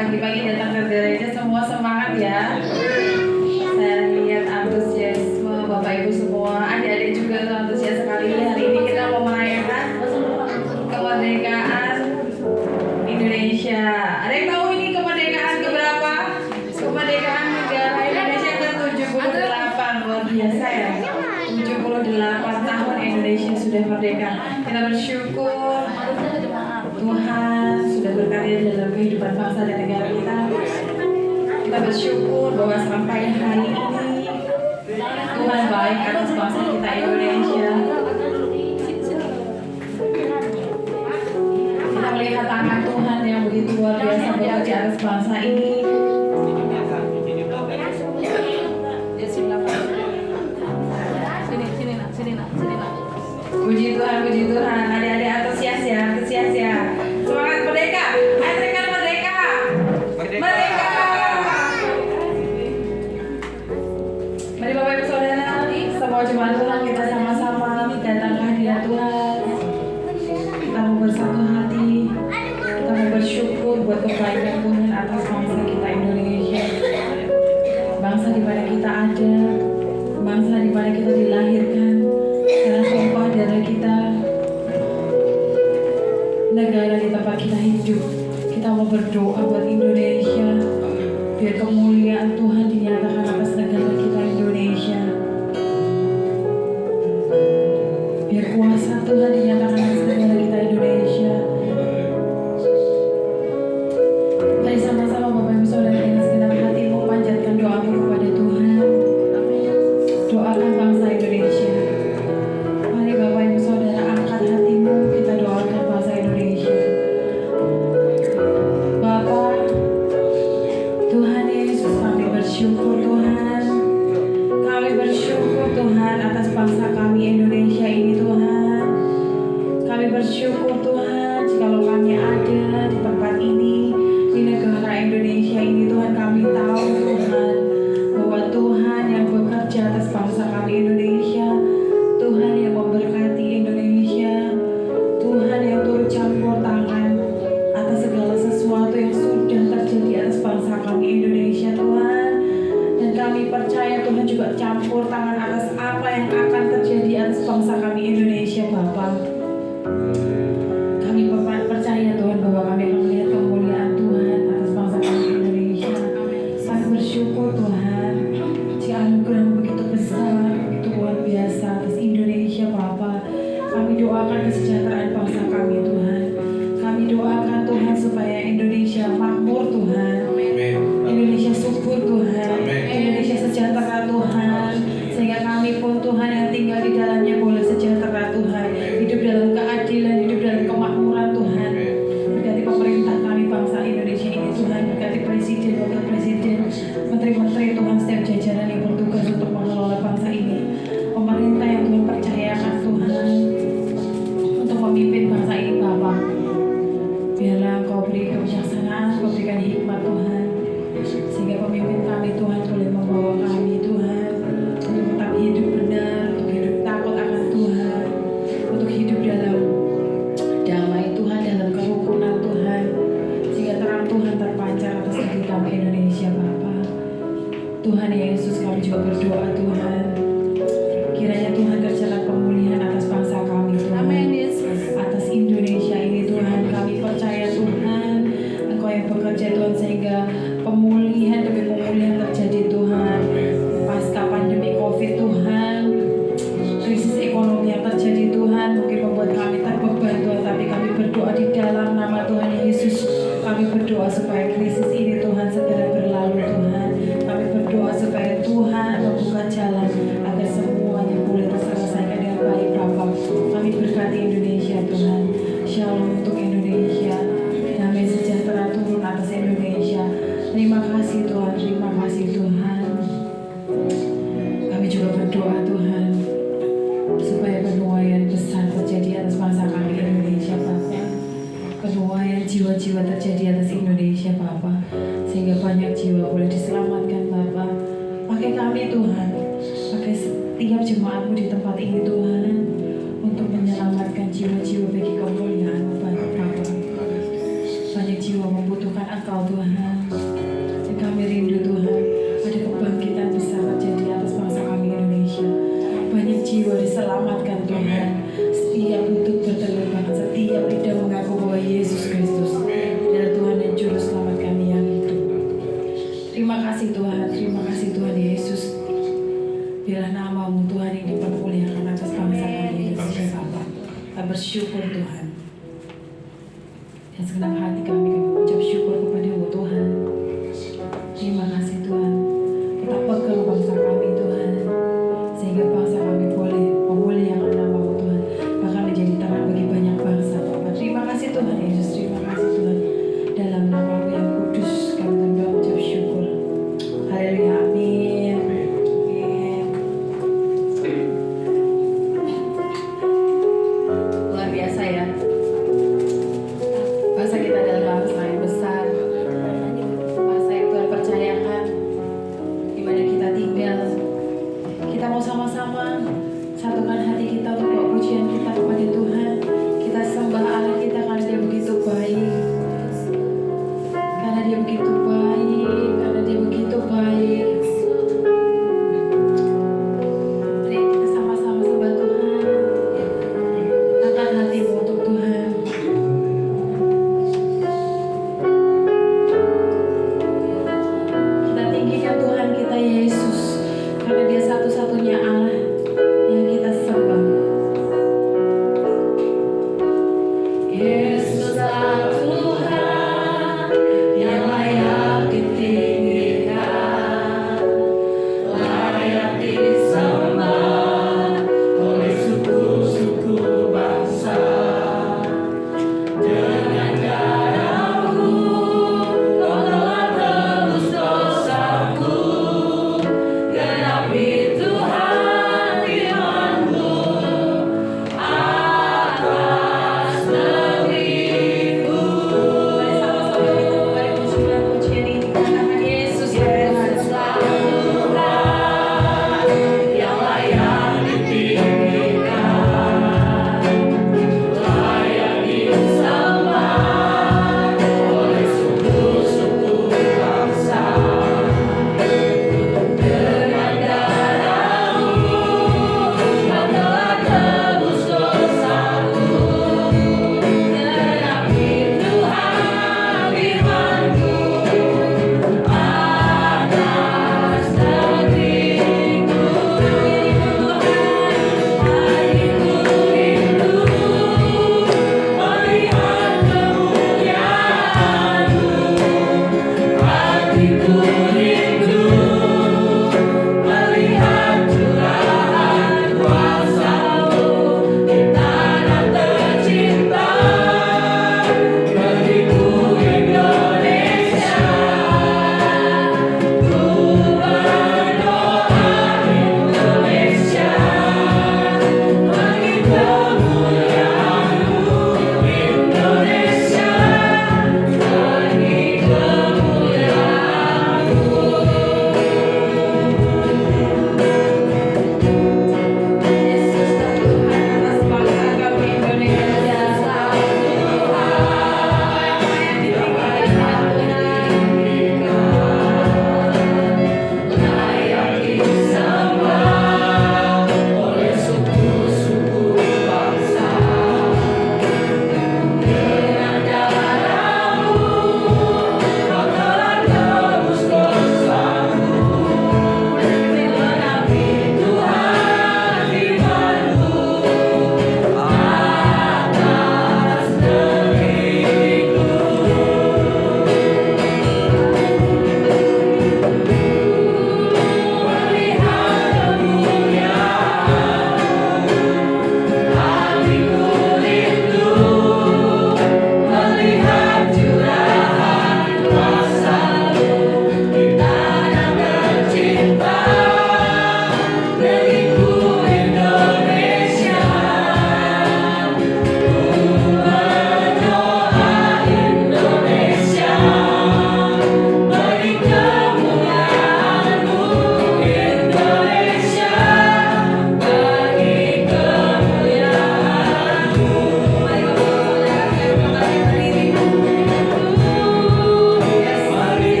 pagi-pagi datang ke gereja semua semangat ya. Saya lihat antusiasme Bapak Ibu semua, adik-adik juga tuh antusias sekali. Hari ini kita mau merayakan kemerdekaan Indonesia. Ada yang tahu ini kemerdekaan keberapa? Kemerdekaan negara Indonesia ke-78. Luar biasa ya. 78 tahun Indonesia sudah merdeka. Kita bersyukur Tuhan sudah berkarya dalam kehidupan bangsa dan negara kita. Kita bersyukur bahwa sampai hari ini Tuhan baik atas bangsa kita Indonesia. Kita melihat tangan Tuhan yang begitu luar biasa bekerja atas bangsa ini. Puji Tuhan, puji Tuhan. Adik-adik antusias ya, antusias ya. Semangat merdeka, ayo terikat merdeka. Merdeka. Mari Bapak Ibu Saudara, semua jemaat Tuhan kita sama-sama datang ke hadirat Tuhan. Kita mau bersatu hati, kita mau bersyukur buat kebaikan Tuhan atas bangsa kita Indonesia. Bangsa di mana kita ada, bangsa di mana kita dilahirkan. Karena sumpah darah kita, negara di tempat kita hidup. Kita mau berdoa buat Indonesia, biar kemuliaan Tuhan dinyatakan atas negara kita Indonesia, biar kuasa Tuhan dinyatakan atas negara kita Indonesia. Mari sama-sama Bapak Ibu Saudara dengan segenap hatimu panjatkan doamu kepada Tuhan. Doakan bangsa Indonesia. Mari Bapak Ibu Saudara angkat hatimu, kita doakan bangsa Indonesia. Bapa, Tuhan Yesus, kami bersyukur Tuhan. Kami bersyukur Tuhan atas bangsa kami Indonesia ini Tuhan. Kami bersyukur Tuhan jikalau kami ada di tempat ini, di negara Indonesia ini Tuhan. Kami tahu Tuhan bahwa Tuhan yang bekerja atas bangsa kami Indonesia, Tuhan yang memberkati Indonesia, Tuhan yang turut campur tangan atas segala sesuatu yang sudah terjadi atas bangsa kami Indonesia Tuhan. Dan kami percaya Tuhan juga campur tangan atas apa yang akan terjadi atas bangsa kami Indonesia Bapa. Kami percaya Tuhan bahwa kami akan melihat kemuliaan Tuhan atas bangsa kami Indonesia. Kami bersyukur Tuhan jika anugerah-Mu begitu besar, begitu luar biasa atas Indonesia Bapa. Kami doakan kesejahteraan bangsa kami Tuhan. Kami doakan Tuhan supaya Indonesia makmur Tuhan, Indonesia subur Tuhan, Indonesia sejahtera Tuhan, sehingga kami pun Tuhan yang tinggal di dalamnya boleh sejahtera Tuhan, hidup dalam keadilan, hidup dalam kemakmuran Tuhan. Berkati pemerintah kami bangsa Indonesia ini Tuhan, berkati presiden, wakil presiden, menteri-menteri Tuhan, setiap jajaran yang bertugas untuk mengelola bangsa ini. Pemerintah yang Tuhan percayakan Tuhan untuk memimpin bangsa ini Bapa. Biarlah Engkau beri kebijaksanaan, Engkau berikan hikmat Tuhan, sehingga pemimpin kami Tuhan boleh membawa kami Tuhan untuk tetap hidup benar, untuk hidup takut akan Tuhan, untuk hidup dalam damai Tuhan, dalam kerukunan Tuhan, sehingga terang Tuhan terpancar atas negeri kami Indonesia Bapa. Tuhan Yesus, kami juga berdoa Tuhan, kiranya Tuhan kerjakan pemulihan atas bangsa kami Tuhan. Amin Yesus. Atas Indonesia ini Tuhan, kami percaya Tuhan Engkau yang bekerja Tuhan, sehingga pemulihan demi pemulihan terjadi Tuhan. Pasca pandemi Covid Tuhan, krisis ekonomi yang terjadi Tuhan mungkin membuat kami terbeban Tuhan, tapi kami berdoa di dalam nama Tuhan Yesus. Kami berdoa supaya krisis ini Tuhan segera berlalu Tuhan. Kami berdoa supaya Tuhan membuka jalan agar semuanya boleh terselesaikan dengan baik Bapa. Kami berkati Indonesia Tuhan. Shalom untuk Indonesia. Damai sejahtera turun atas Indonesia. Terima kasih Tuhan, terima kasih Tuhan. Kami juga berdoa Tuhan supaya penuaian besar terjadi atas bangsa kami Indonesia Bapa. Penuaian jiwa-jiwa terjadi atas Indonesia Bapa, sehingga banyak jiwa boleh diselamatkan Bapa. Pakai kami Tuhan, pakai setiap jemaat-Mu di tempat ini Tuhan, untuk menyelamatkan jiwa-jiwa bagi kemuliaan-Mu Bapa. Banyak jiwa membutuhkan Engkau Tuhan. Dan kami rindu Tuhan, ada kebangkitan besar terjadi atas bangsa kami Indonesia. Banyak jiwa diselamatkan Tuhan. Setiap lutut berterlepas, setiap lidah mengaku bahwa Yesus Kristus adalah Tuhan dan Juru Selamat kami yang hidup. Terima kasih Tuhan, terima kasih Tuhan Yesus. Biarlah nama-Mu Tuhan yang dipermuliakan atas bangsa kami Indonesia Bapa. Kami bersyukur Tuhan. Dan segenap hati kami mengucap syukur kepada-Mu Tuhan. Terima kasih Tuhan. Kita pegang bangsa kami Tuhan, sehingga bangsa kami boleh memuliakan nama-Mu Tuhan, bahkan menjadi terang bagi banyak bangsa Bapa. Terima kasih Tuhan Yesus, terima kasih Tuhan. Dalam nama-Mu yang kudus kami mengucap syukur. Haleluya, amin. Amin. Luar biasa ya. Bangsa kita adalah bangsa yang besar, bangsa yang Tuhan percayakan di mana kita tinggal. Kita mau sama-sama satukan hati kita untuk bawa pujian kita kepada Tuhan. Kita sembah Allah kita karena Dia begitu baik, karena Dia begitu baik, karena Dia begitu baik. Mari kita sama-sama sembah Tuhan. Angkat hatimu untuk Tuhan.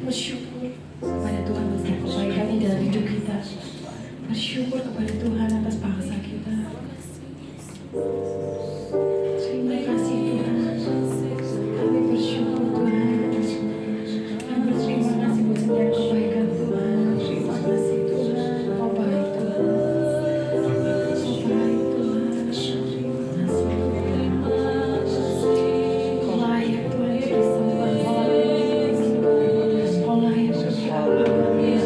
bersyukur kepada Tuhan atas kebaikan-Nya dalam hidup kita. Bersyukur kepada Tuhan atas bangsa kita. Terima kasih Tuhan. Kami bersyukur Tuhan. Kami berterima kasih buat setiap kebaikan Tuhan. Terima kasih Tuhan. Oh baik Tuhan. Oh baik Tuhan. Terima kasih. Kau layak Tuhan disembah. Kau layak Tuhan. Yesus. Kau berkuasa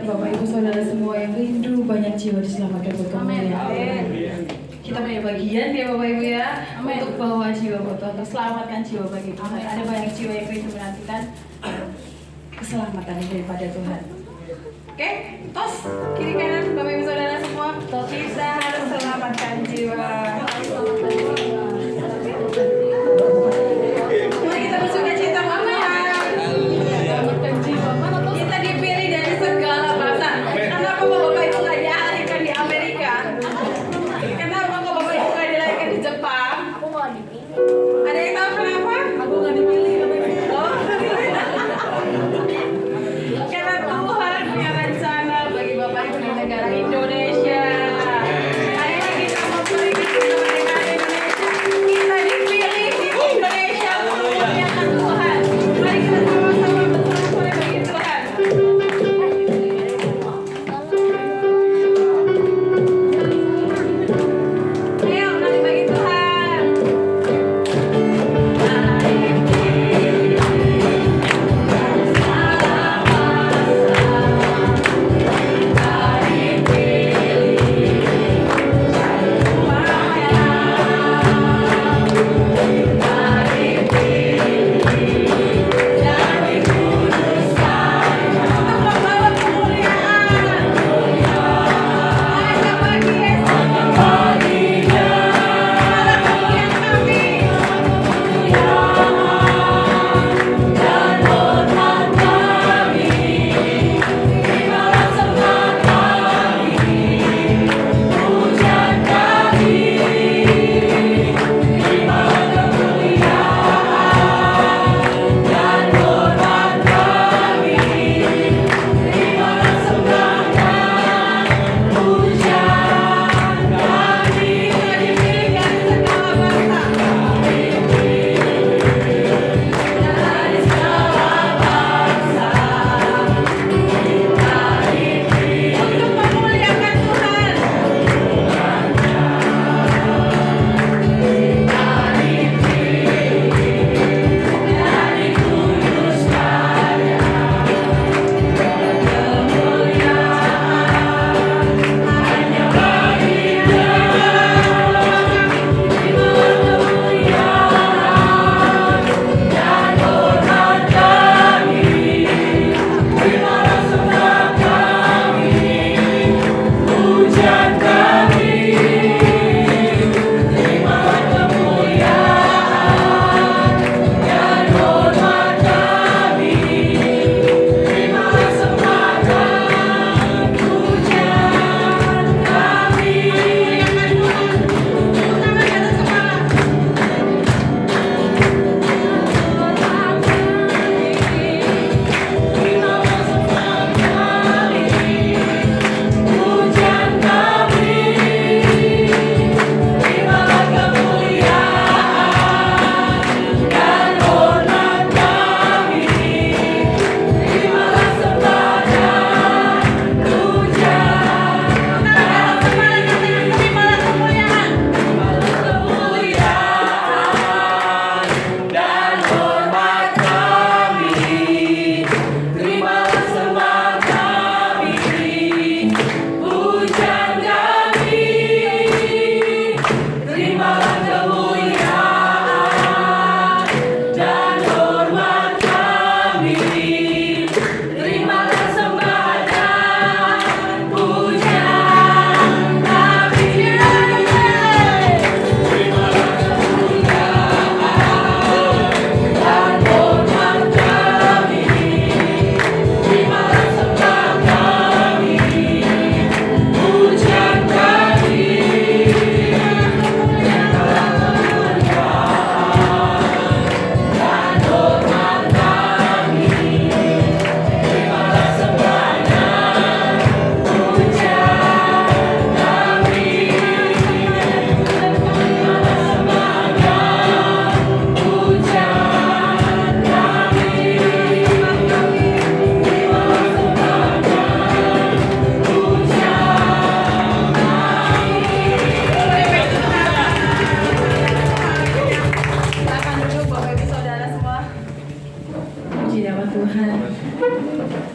Bapak Ibu Saudara semua yang rindu banyak jiwa diselamatkan buat kemuliaan. Kita punya bagian ya Bapak Ibu ya. Untuk bawa jiwa buat Tuhan, untuk selamatkan jiwa bagi Tuhan. Ada banyak jiwa yang rindu menantikan keselamatan daripada Tuhan. Oke, tos kiri kanan Bapak Ibu Saudara semua. Kita harus selamatkan jiwa. Mari kita bersuka cita Bapak ya. Selamatkan jiwa. Kita dipilih dari segala bangsa. Kenapa Bapak Ibu nggak dilahirkan di Amerika? Kenapa Bapak Ibu nggak dilahirkan di Jepang? Aku mau dipilih. Ada yang tahu kenapa? Aku nggak dipilih. Oh. Karena Tuhan punya rencana bagi Bapak Ibu di negara Indonesia. Hari ini kita mau pergi ke negara Indonesia. Kita dipilih di Indonesia untuk memuliakan Tuhan. Mari kita sama-sama bersorak-sorai bagi Tuhan. Ayo, nari bagi Tuhan.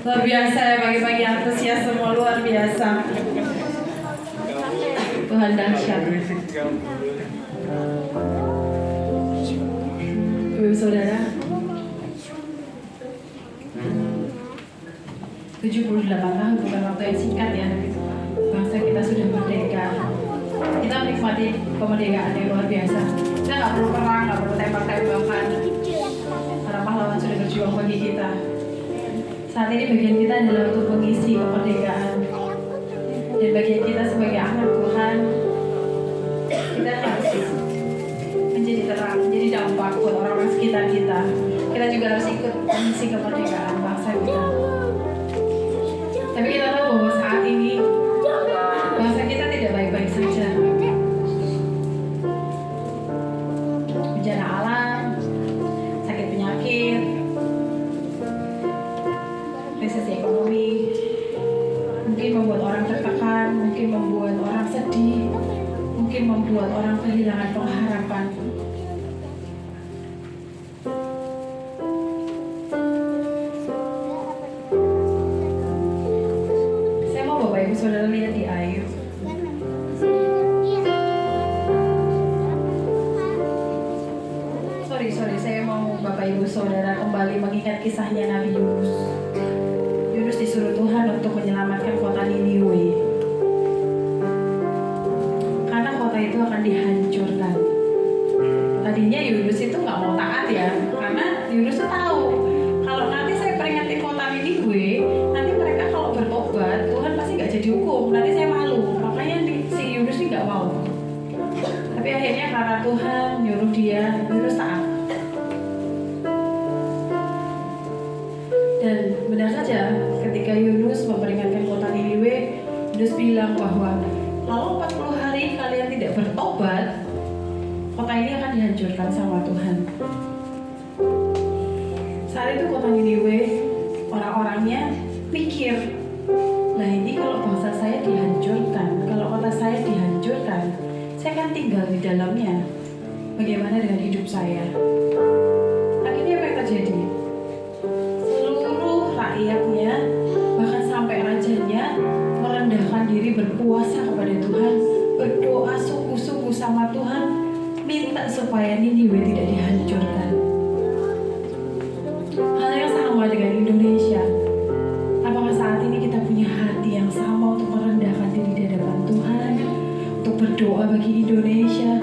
Luar biasa ya, pagi-pagi antusias semua luar biasa. Tuhan dahsyat. Ibu saudara, 78 tahun bukan waktu yang singkat ya. Bangsa kita sudah merdeka. Kita menikmati kemerdekaan yang luar biasa. Kita nggak perlu perang, nggak perlu tembak-tembakan. Para pahlawan sudah berjuang bagi kita. Saat ini bagian kita adalah untuk mengisi kemerdekaan. Dan bagian kita sebagai anak Tuhan, kita harus menjadi terang, menjadi dampak buat orang-orang sekitar kita. Kita juga harus ikut mengisi kemerdekaan bangsa kita. Tapi kita tahu bahwa saat ini bangsa kita tidak baik-baik saja. Bencana alam, sakit penyakit, resesi ekonomi, mungkin membuat orang tertekan, mungkin membuat orang sedih, mungkin membuat orang kehilangan pengharapan. Saya mau Bapak Ibu Saudara lihat di Ayub. Sorry, saya mau Bapak Ibu Saudara kembali mengingat kisahnya Nabi Yunus. Yunus disuruh Tuhan untuk menyelamatkan kota Niniwe. Karena kota itu akan dihancurkan. Tadinya Yunus itu nggak mau taat ya, karena Yunus tuh tahu kalau nanti saya peringatin kota Niniwe, nanti mereka kalau bertobat Tuhan pasti nggak jadi hukum, nanti saya malu. Makanya si Yunus ini nggak mau. Tapi akhirnya karena Tuhan nyuruh dia, Yunus taat. Dan benar saja ketika Yunus memperingatkan kota Niniwe, Yunus bilang bahwa kalau 40 hari kalian tidak bertobat, kota ini akan dihancurkan sama Tuhan. Saat itu kota Niniwe, orang-orangnya mikir, nah ini kalau bangsa saya dihancurkan, kalau kota saya dihancurkan, saya akan tinggal di dalamnya. Bagaimana dengan hidup saya? Akhirnya apa yang terjadi? Seluruh rakyatnya, bahkan sampai rajanya, merendahkan diri berpuasa kepada Tuhan, berdoa sungguh-sungguh sama Tuhan, minta supaya Niniwe tidak dihancurkan. Hal yang sama dengan Indonesia. Apakah saat ini kita punya hati yang sama untuk merendahkan diri di hadapan Tuhan, untuk berdoa bagi Indonesia,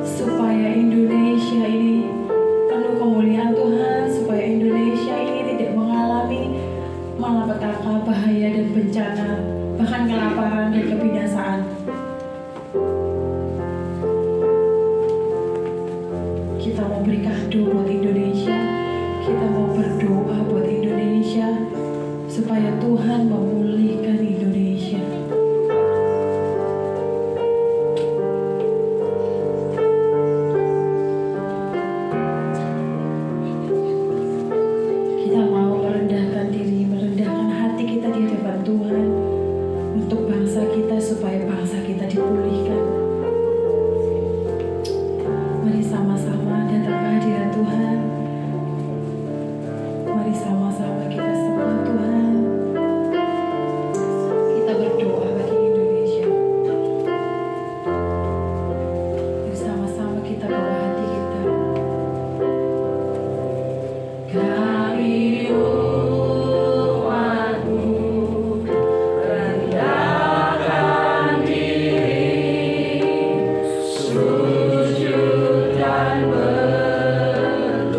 supaya Indonesia ini penuh kemuliaan Tuhan, supaya Indonesia ini tidak mengalami malapetaka, bahaya dan bencana, bahkan kelaparan dan kebinasaan. Kita mau beri kado buat Indonesia, kita mau berdoa buat Indonesia, supaya Tuhan memulihkan Indonesia. Kita mau merendahkan diri, merendahkan hati kita di hadapan Tuhan untuk bangsa kita, supaya bangsa kita dipulihkan. Mari sama-sama datang ke hadirat Tuhan. Mari sama-sama kita sembah Tuhan. Kita berdoa bagi Indonesia. Bersama-sama kita bawa hati kita. Kami umatmu rendahkan diri, sujud dan berdoa.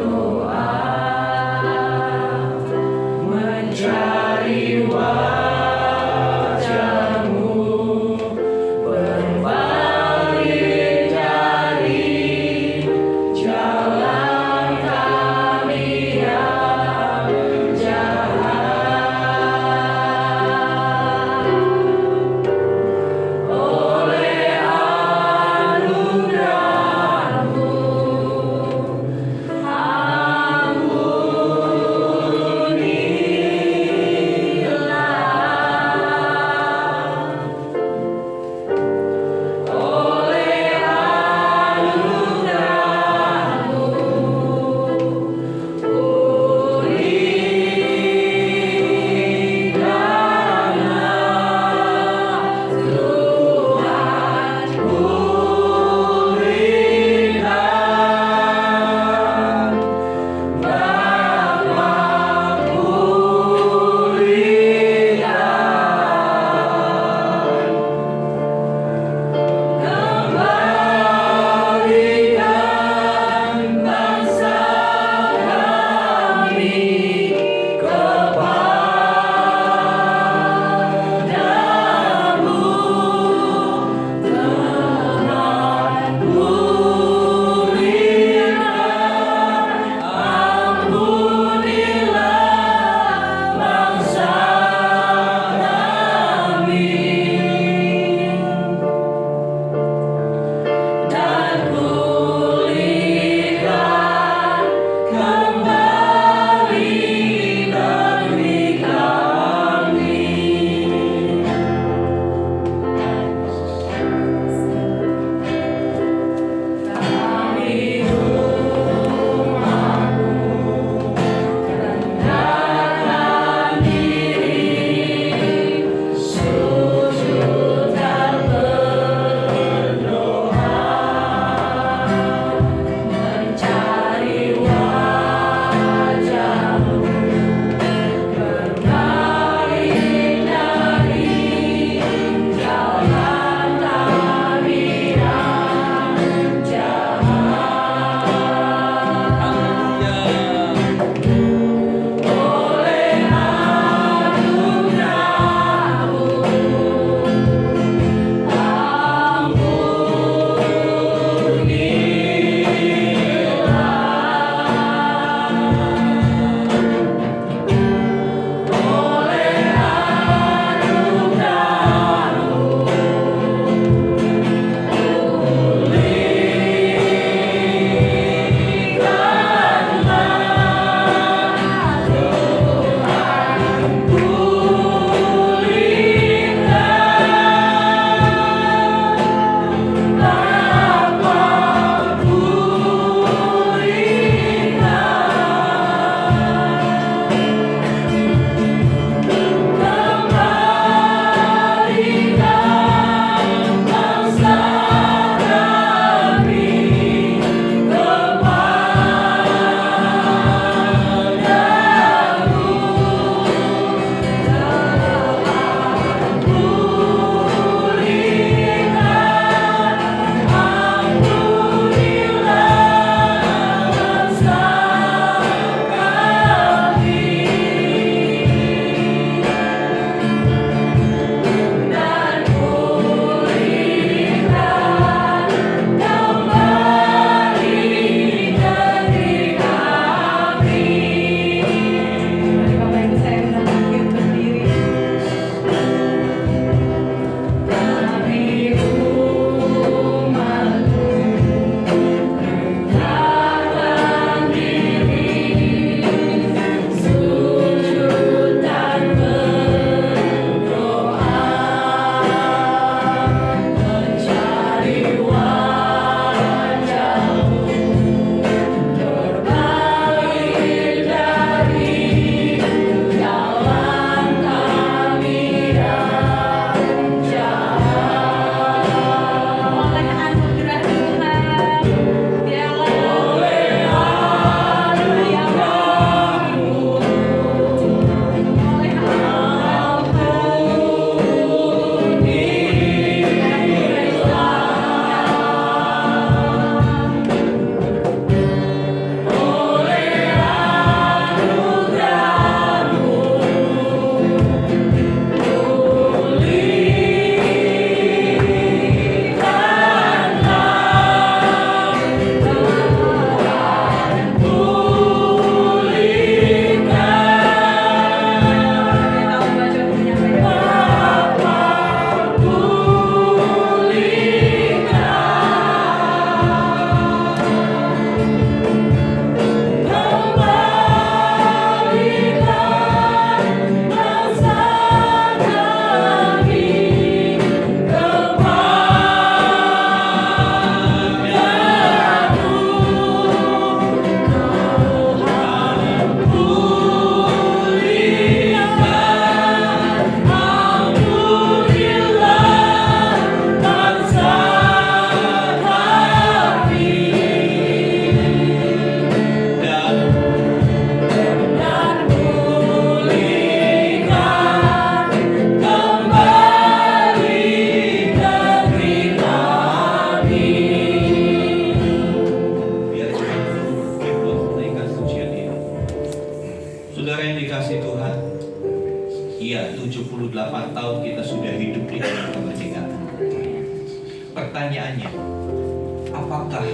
apakah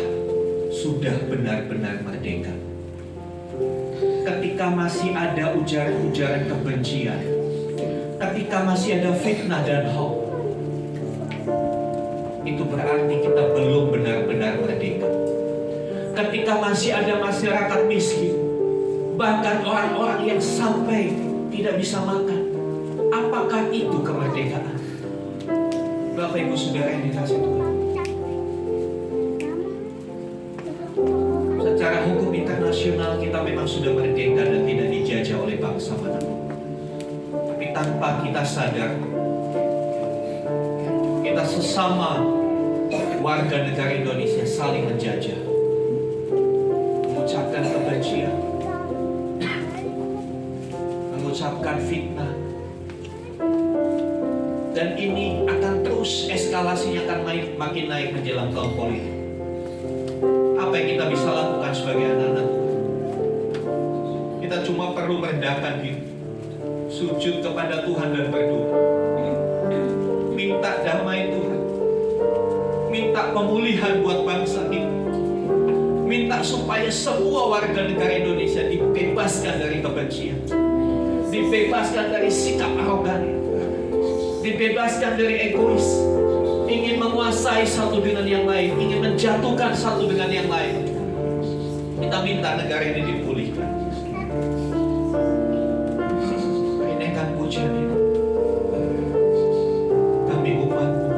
sudah benar-benar merdeka? Ketika masih ada ujaran-ujaran kebencian, ketika masih ada fitnah dan hoax, itu berarti kita belum benar-benar merdeka. Ketika masih ada masyarakat miskin, bahkan orang-orang yang sampai tidak bisa makan, apakah itu kemerdekaan? Bapak Ibu Saudara yang dikasihi Tuhan, secara hukum internasional kita memang sudah merdeka dan tidak dijajah oleh bangsa manapun. Tapi tanpa kita sadar, kita sesama warga negara Indonesia saling menjajah, mengucapkan kebencian, mengucapkan fitnah, dan ini akan terus eskalasinya akan makin naik menjelang tahun politik. Apa yang kita bisa lakukan sebagai anak-anak Tuhan? Kita cuma perlu merendahkan diri, sujud kepada Tuhan dan berdoa, minta damai Tuhan, minta pemulihan buat bangsa ini, minta supaya semua warga negara Indonesia dibebaskan dari kebencian, dibebaskan dari sikap arogan, dibebaskan dari egois, ingin menguasai satu dengan yang lain, ingin menjatuhkan satu dengan yang lain. Kita minta negara ini dipulihkan. Naikkan pujian ini, kami umat-Mu.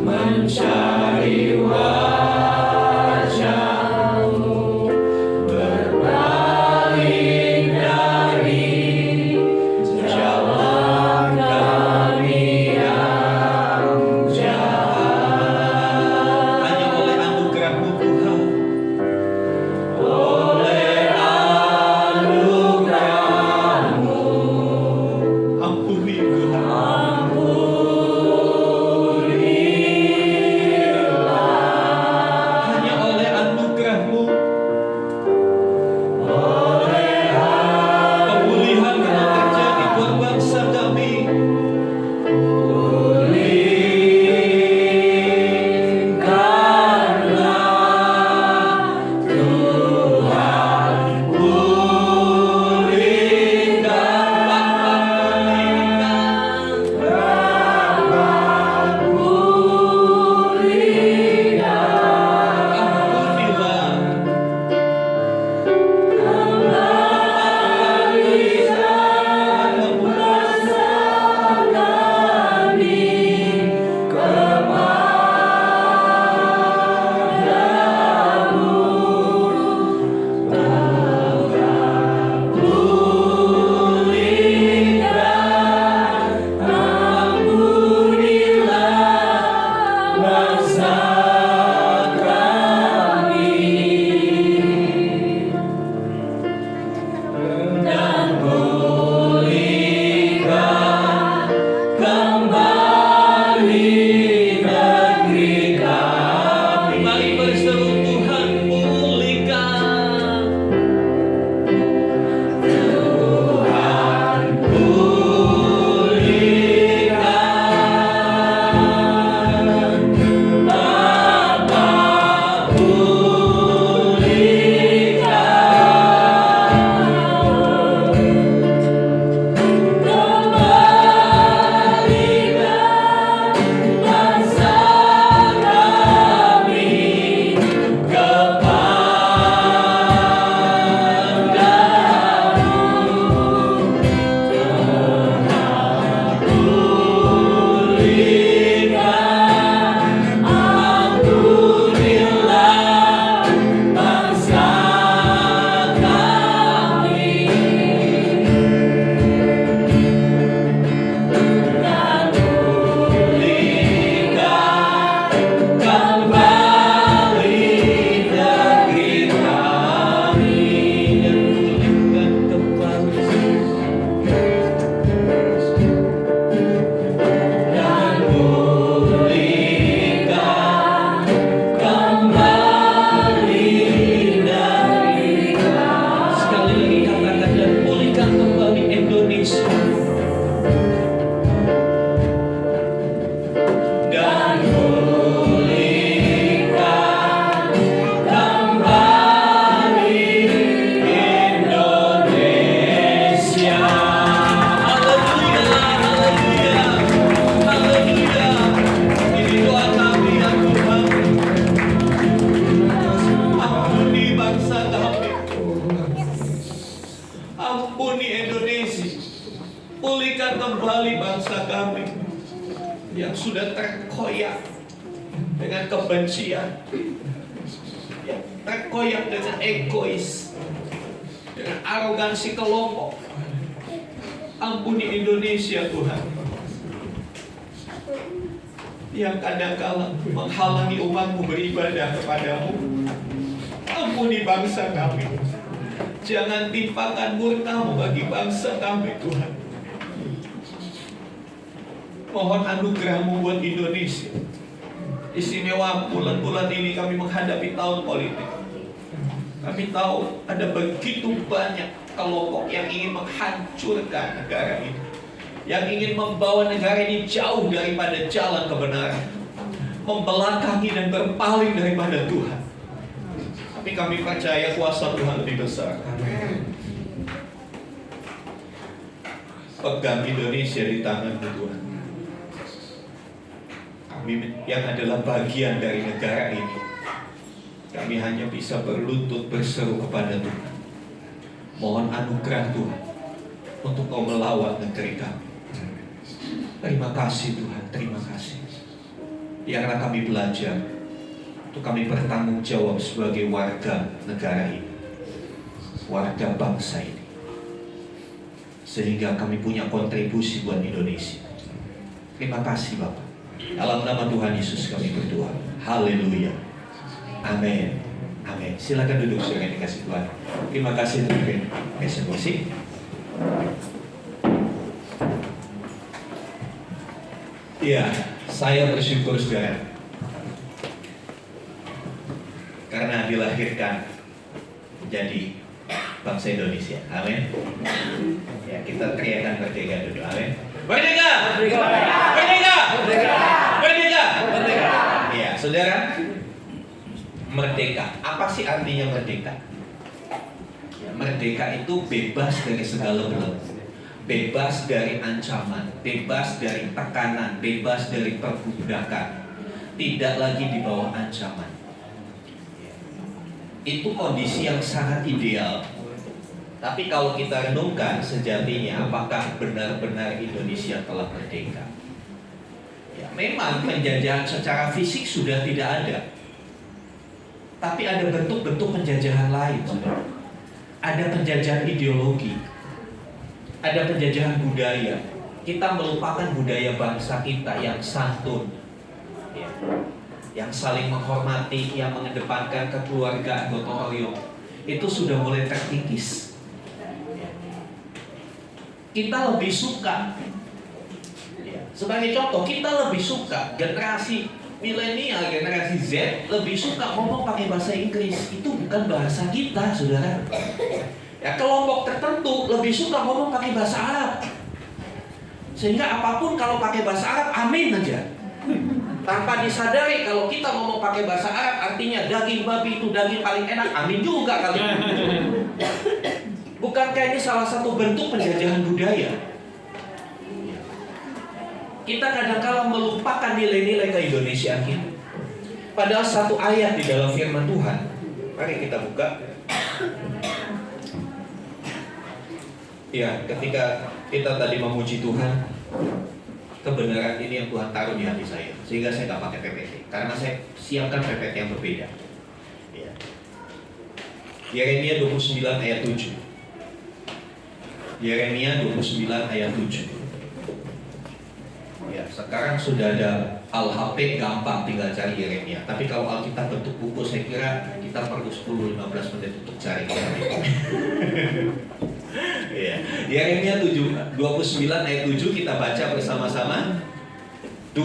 Mencari wajah kembali bangsa kami yang sudah terkoyak dengan kebencian, yang terkoyak dengan egois, dengan arogansi kelompok. Ampuni Indonesia Tuhan, yang kadang-kala menghalangi umatmu beribadah kepadamu. Ampuni bangsa kami. Jangan timpakan murka-Mu bagi bangsa kami Tuhan. Mohon anugerah-Mu buat Indonesia. Istimewa bulan-bulan ini kami menghadapi tahun politik. Kami tahu ada begitu banyak kelompok yang ingin menghancurkan negara ini, yang ingin membawa negara ini jauh daripada jalan kebenaran, membelakangi dan berpaling daripada Tuhan. Tapi kami percaya kuasa Tuhan lebih besar. Pegang Indonesia di tangan-Mu Tuhan. Kami yang adalah bagian dari negara ini, kami hanya bisa berlutut berseru kepada Tuhan. Mohon anugerah Tuhan untuk Kau melawat negeri kami. Terima kasih Tuhan, terima kasih. Biarlah kami belajar untuk kami bertanggung jawab sebagai warga negara ini, warga bangsa ini, sehingga kami punya kontribusi buat Indonesia. Terima kasih Bapak. Dalam nama Tuhan Yesus kami berdoa. Haleluya. Amin. Amin. Silakan duduk saudara yang dikasih Tuhan. Terima kasih Tuhan. Eksekusi. Iya, saya bersyukur saudara, karena dilahirkan menjadi bangsa Indonesia. Amin. Ya, kita teriakan merdeka dulu. Amin. Merdeka! Merdeka! Merdeka! Merdeka! Merdeka! Ya, saudara, merdeka. Apa sih artinya merdeka? Ya, merdeka itu bebas dari segala belenggu, bebas dari ancaman, bebas dari tekanan, bebas dari perbudakan, tidak lagi di bawah ancaman. Itu kondisi yang sangat ideal. Tapi kalau kita renungkan sejatinya, apakah benar-benar Indonesia telah merdeka? Ya, memang penjajahan secara fisik sudah tidak ada, tapi ada bentuk-bentuk penjajahan lain, saudara. Ada penjajahan ideologi, ada penjajahan budaya. Kita melupakan budaya bangsa kita yang santun, ya, yang saling menghormati, yang mengedepankan kekeluargaan gotong royong. Itu sudah mulai terkikis. Kita lebih suka, sebagai contoh, kita lebih suka generasi milenial, generasi Z lebih suka ngomong pakai bahasa Inggris. Itu bukan bahasa kita, saudara. Ya, kelompok tertentu lebih suka ngomong pakai bahasa Arab, sehingga apapun kalau pakai bahasa Arab, amin aja. Tanpa disadari kalau kita ngomong pakai bahasa Arab artinya daging babi itu daging paling enak, amin juga kali. Bukankah ini salah satu bentuk penjajahan budaya? Kita kadang-kala melupakan nilai-nilai keindonesiaan kita. Padahal satu ayat di dalam firman Tuhan, mari kita buka. Ya, ketika kita tadi memuji Tuhan, kebenaran ini yang Tuhan taruh di hati saya, sehingga saya nggak pakai PPT, karena saya siapkan PPT yang berbeda. Ya. Yeremia 29 ayat 7. Yeremia 29 ayat 7. Ya, sekarang sudah ada Al-HP, gampang tinggal cari Yeremia. Tapi kalau Alkitab bentuk buku, saya kira kita perlu 10-15 menit untuk cari. Ya. Yeremia 29 ayat 7 kita baca bersama-sama. 2,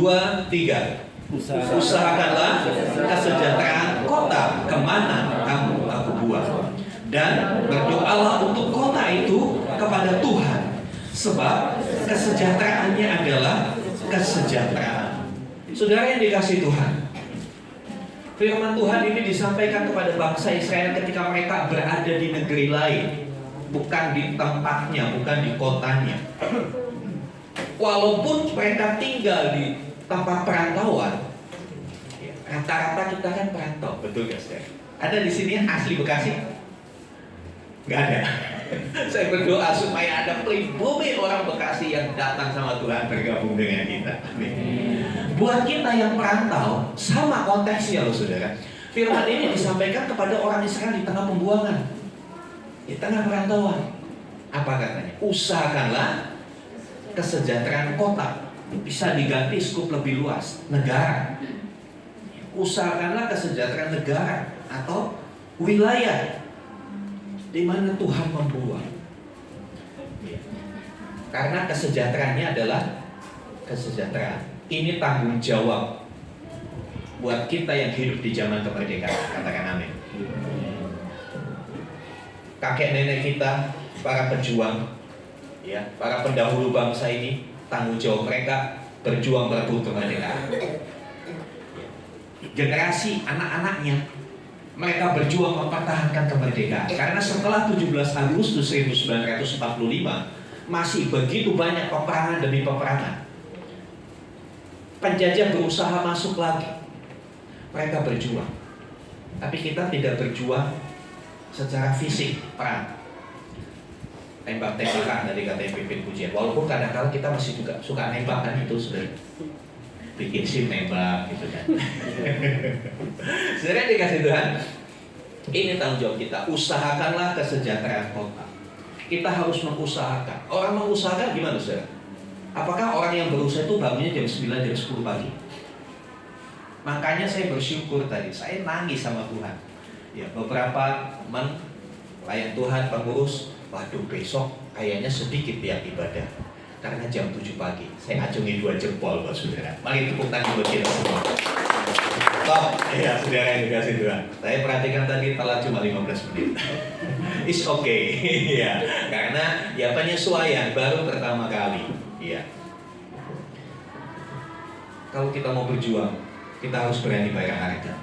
3. Usahakanlah kesejahteraan kota kemana kamu aku buang, dan berdoalah untuk kota itu kepada Tuhan, sebab kesejahteraannya adalah kesejahteraan. Saudara yang dikasihi Tuhan, firman Tuhan ini disampaikan kepada bangsa Israel ketika mereka berada di negeri lain, bukan di tempatnya, bukan di kotanya. Walaupun mereka tinggal di tempat perantauan, rata-rata kita kan perantau, betul gak saudara? Ada di sini yang asli Bekasi? Gak ada. Saya berdoa supaya ada pribumi orang Bekasi yang datang sama Tuhan bergabung dengan kita. Amin. Buat kita yang perantau, sama konteksnya loh saudara. Firman ini disampaikan kepada orang Israel di tengah pembuangan, di tengah perantauan. Apa katanya? Usahakanlah kesejahteraan kota. Bisa diganti skup lebih luas, negara. Usahakanlah kesejahteraan negara atau wilayah di mana Tuhan membuang. Karena kesejahteraannya adalah kesejahteraan. Ini tanggung jawab buat kita yang hidup di zaman kemerdekaan. Katakan amin. Kakek nenek kita, para pejuang, ya, para pendahulu bangsa ini, tanggung jawab mereka berjuang merebut kemerdekaan. Generasi anak-anaknya, mereka berjuang mempertahankan kemerdekaan. Karena setelah 17 Agustus 1945 masih begitu banyak peperangan demi peperangan. Penjajah berusaha masuk lagi. Mereka berjuang. Tapi kita tidak berjuang secara fisik, perang. Tembak-tembakan dari kata pimpin pujian. Walaupun kadang-kadang kita masih juga suka nembakan itu sudah bikin sim nembak gitu kan. Sebenarnya dikasih Tuhan, ini tanggung jawab kita. Usahakanlah kesejahteraan kota. Kita harus mengusahakan. Orang mengusahakan gimana saudara? Apakah orang yang berusaha itu bangunnya jam 9, jam 10 pagi? Makanya saya bersyukur tadi, saya nangis sama Tuhan. Ya, beberapa teman pelayan Tuhan, pengurus, waduh besok kayaknya sedikit yang ibadah. Karena jam 7 pagi, saya acungi 2 jempol buat saudara. Mari tepuk tangan buat kita semua. Toh, ya saudara yang dikasih Tuhan. Saya perhatikan tadi telat cuma 15 menit. It's okay, ya. Karena ya penyesuaian baru pertama kali, ya. Kalau kita mau berjuang, kita harus berani bayar harga.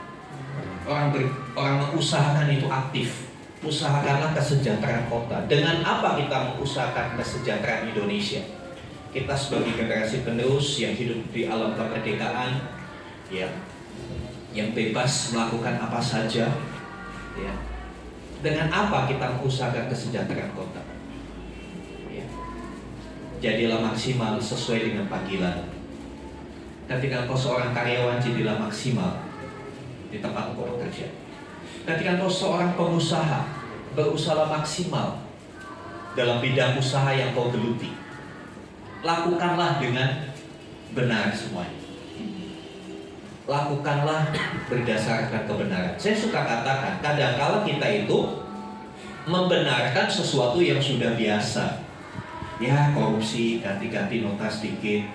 Orang mengusahakan itu aktif. Usahakanlah kesejahteraan kota. Dengan apa kita mengusahakan kesejahteraan Indonesia? Kita sebagai generasi penerus yang hidup di alam kemerdekaan, ya, yang bebas melakukan apa saja, ya. Dengan apa kita mengusahakan kesejahteraan kota? Ya. Jadilah maksimal sesuai dengan panggilan. Ketika engkau seorang karyawan, jadilah maksimal di tempat engkau bekerja. Ketika engkau seorang pengusaha, berusaha maksimal dalam bidang usaha yang kau geluti. Lakukanlah dengan benar semuanya. Lakukanlah berdasarkan kebenaran. Saya suka katakan, kadang-kala kita itu membenarkan sesuatu yang sudah biasa. Ya, korupsi, ganti-ganti nota sedikit,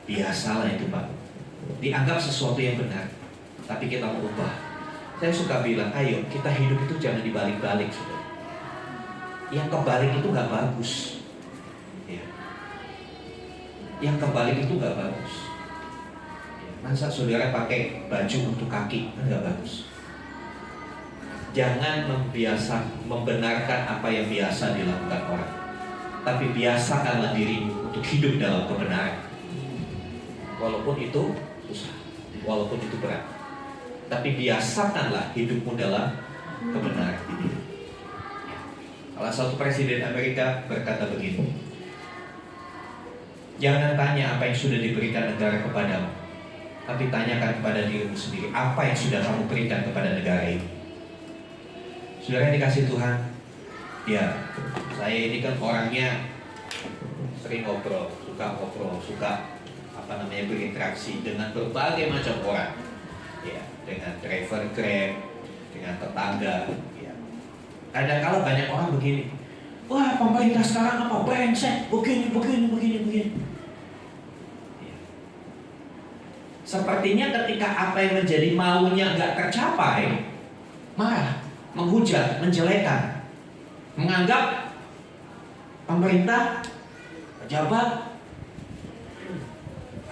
biasalah itu Pak. Dianggap sesuatu yang benar, tapi kita mau ubah. Saya suka bilang, ayo kita hidup itu jangan dibalik-balik, saudara. Yang kebalik itu nggak bagus. Ya. Yang kebalik itu nggak bagus. Ya. Masa saudara pakai baju untuk kaki, kan nggak bagus. Jangan membenarkan apa yang biasa dilakukan orang, tapi biasakanlah dirimu untuk hidup dalam kebenaran. Walaupun itu susah, walaupun itu berat, tapi biasakanlah hidupmu dalam kebenaran. Salah satu presiden Amerika berkata begini, jangan tanya apa yang sudah diberikan negara kepadamu, tapi tanyakan kepada dirimu sendiri, apa yang sudah kamu berikan kepada negara ini. Saudara yang dikasih Tuhan, ya, saya ini kan orangnya sering ngobrol, suka berinteraksi dengan berbagai macam orang, ya, dengan driver Grab, dengan tetangga, ya. Kadang-kala banyak orang begini, wah pemerintah sekarang apa brengsek, begini. Ya. Sepertinya ketika apa yang menjadi maunya nggak tercapai, marah, menghujat, menjelekan, menganggap pemerintah, pejabat,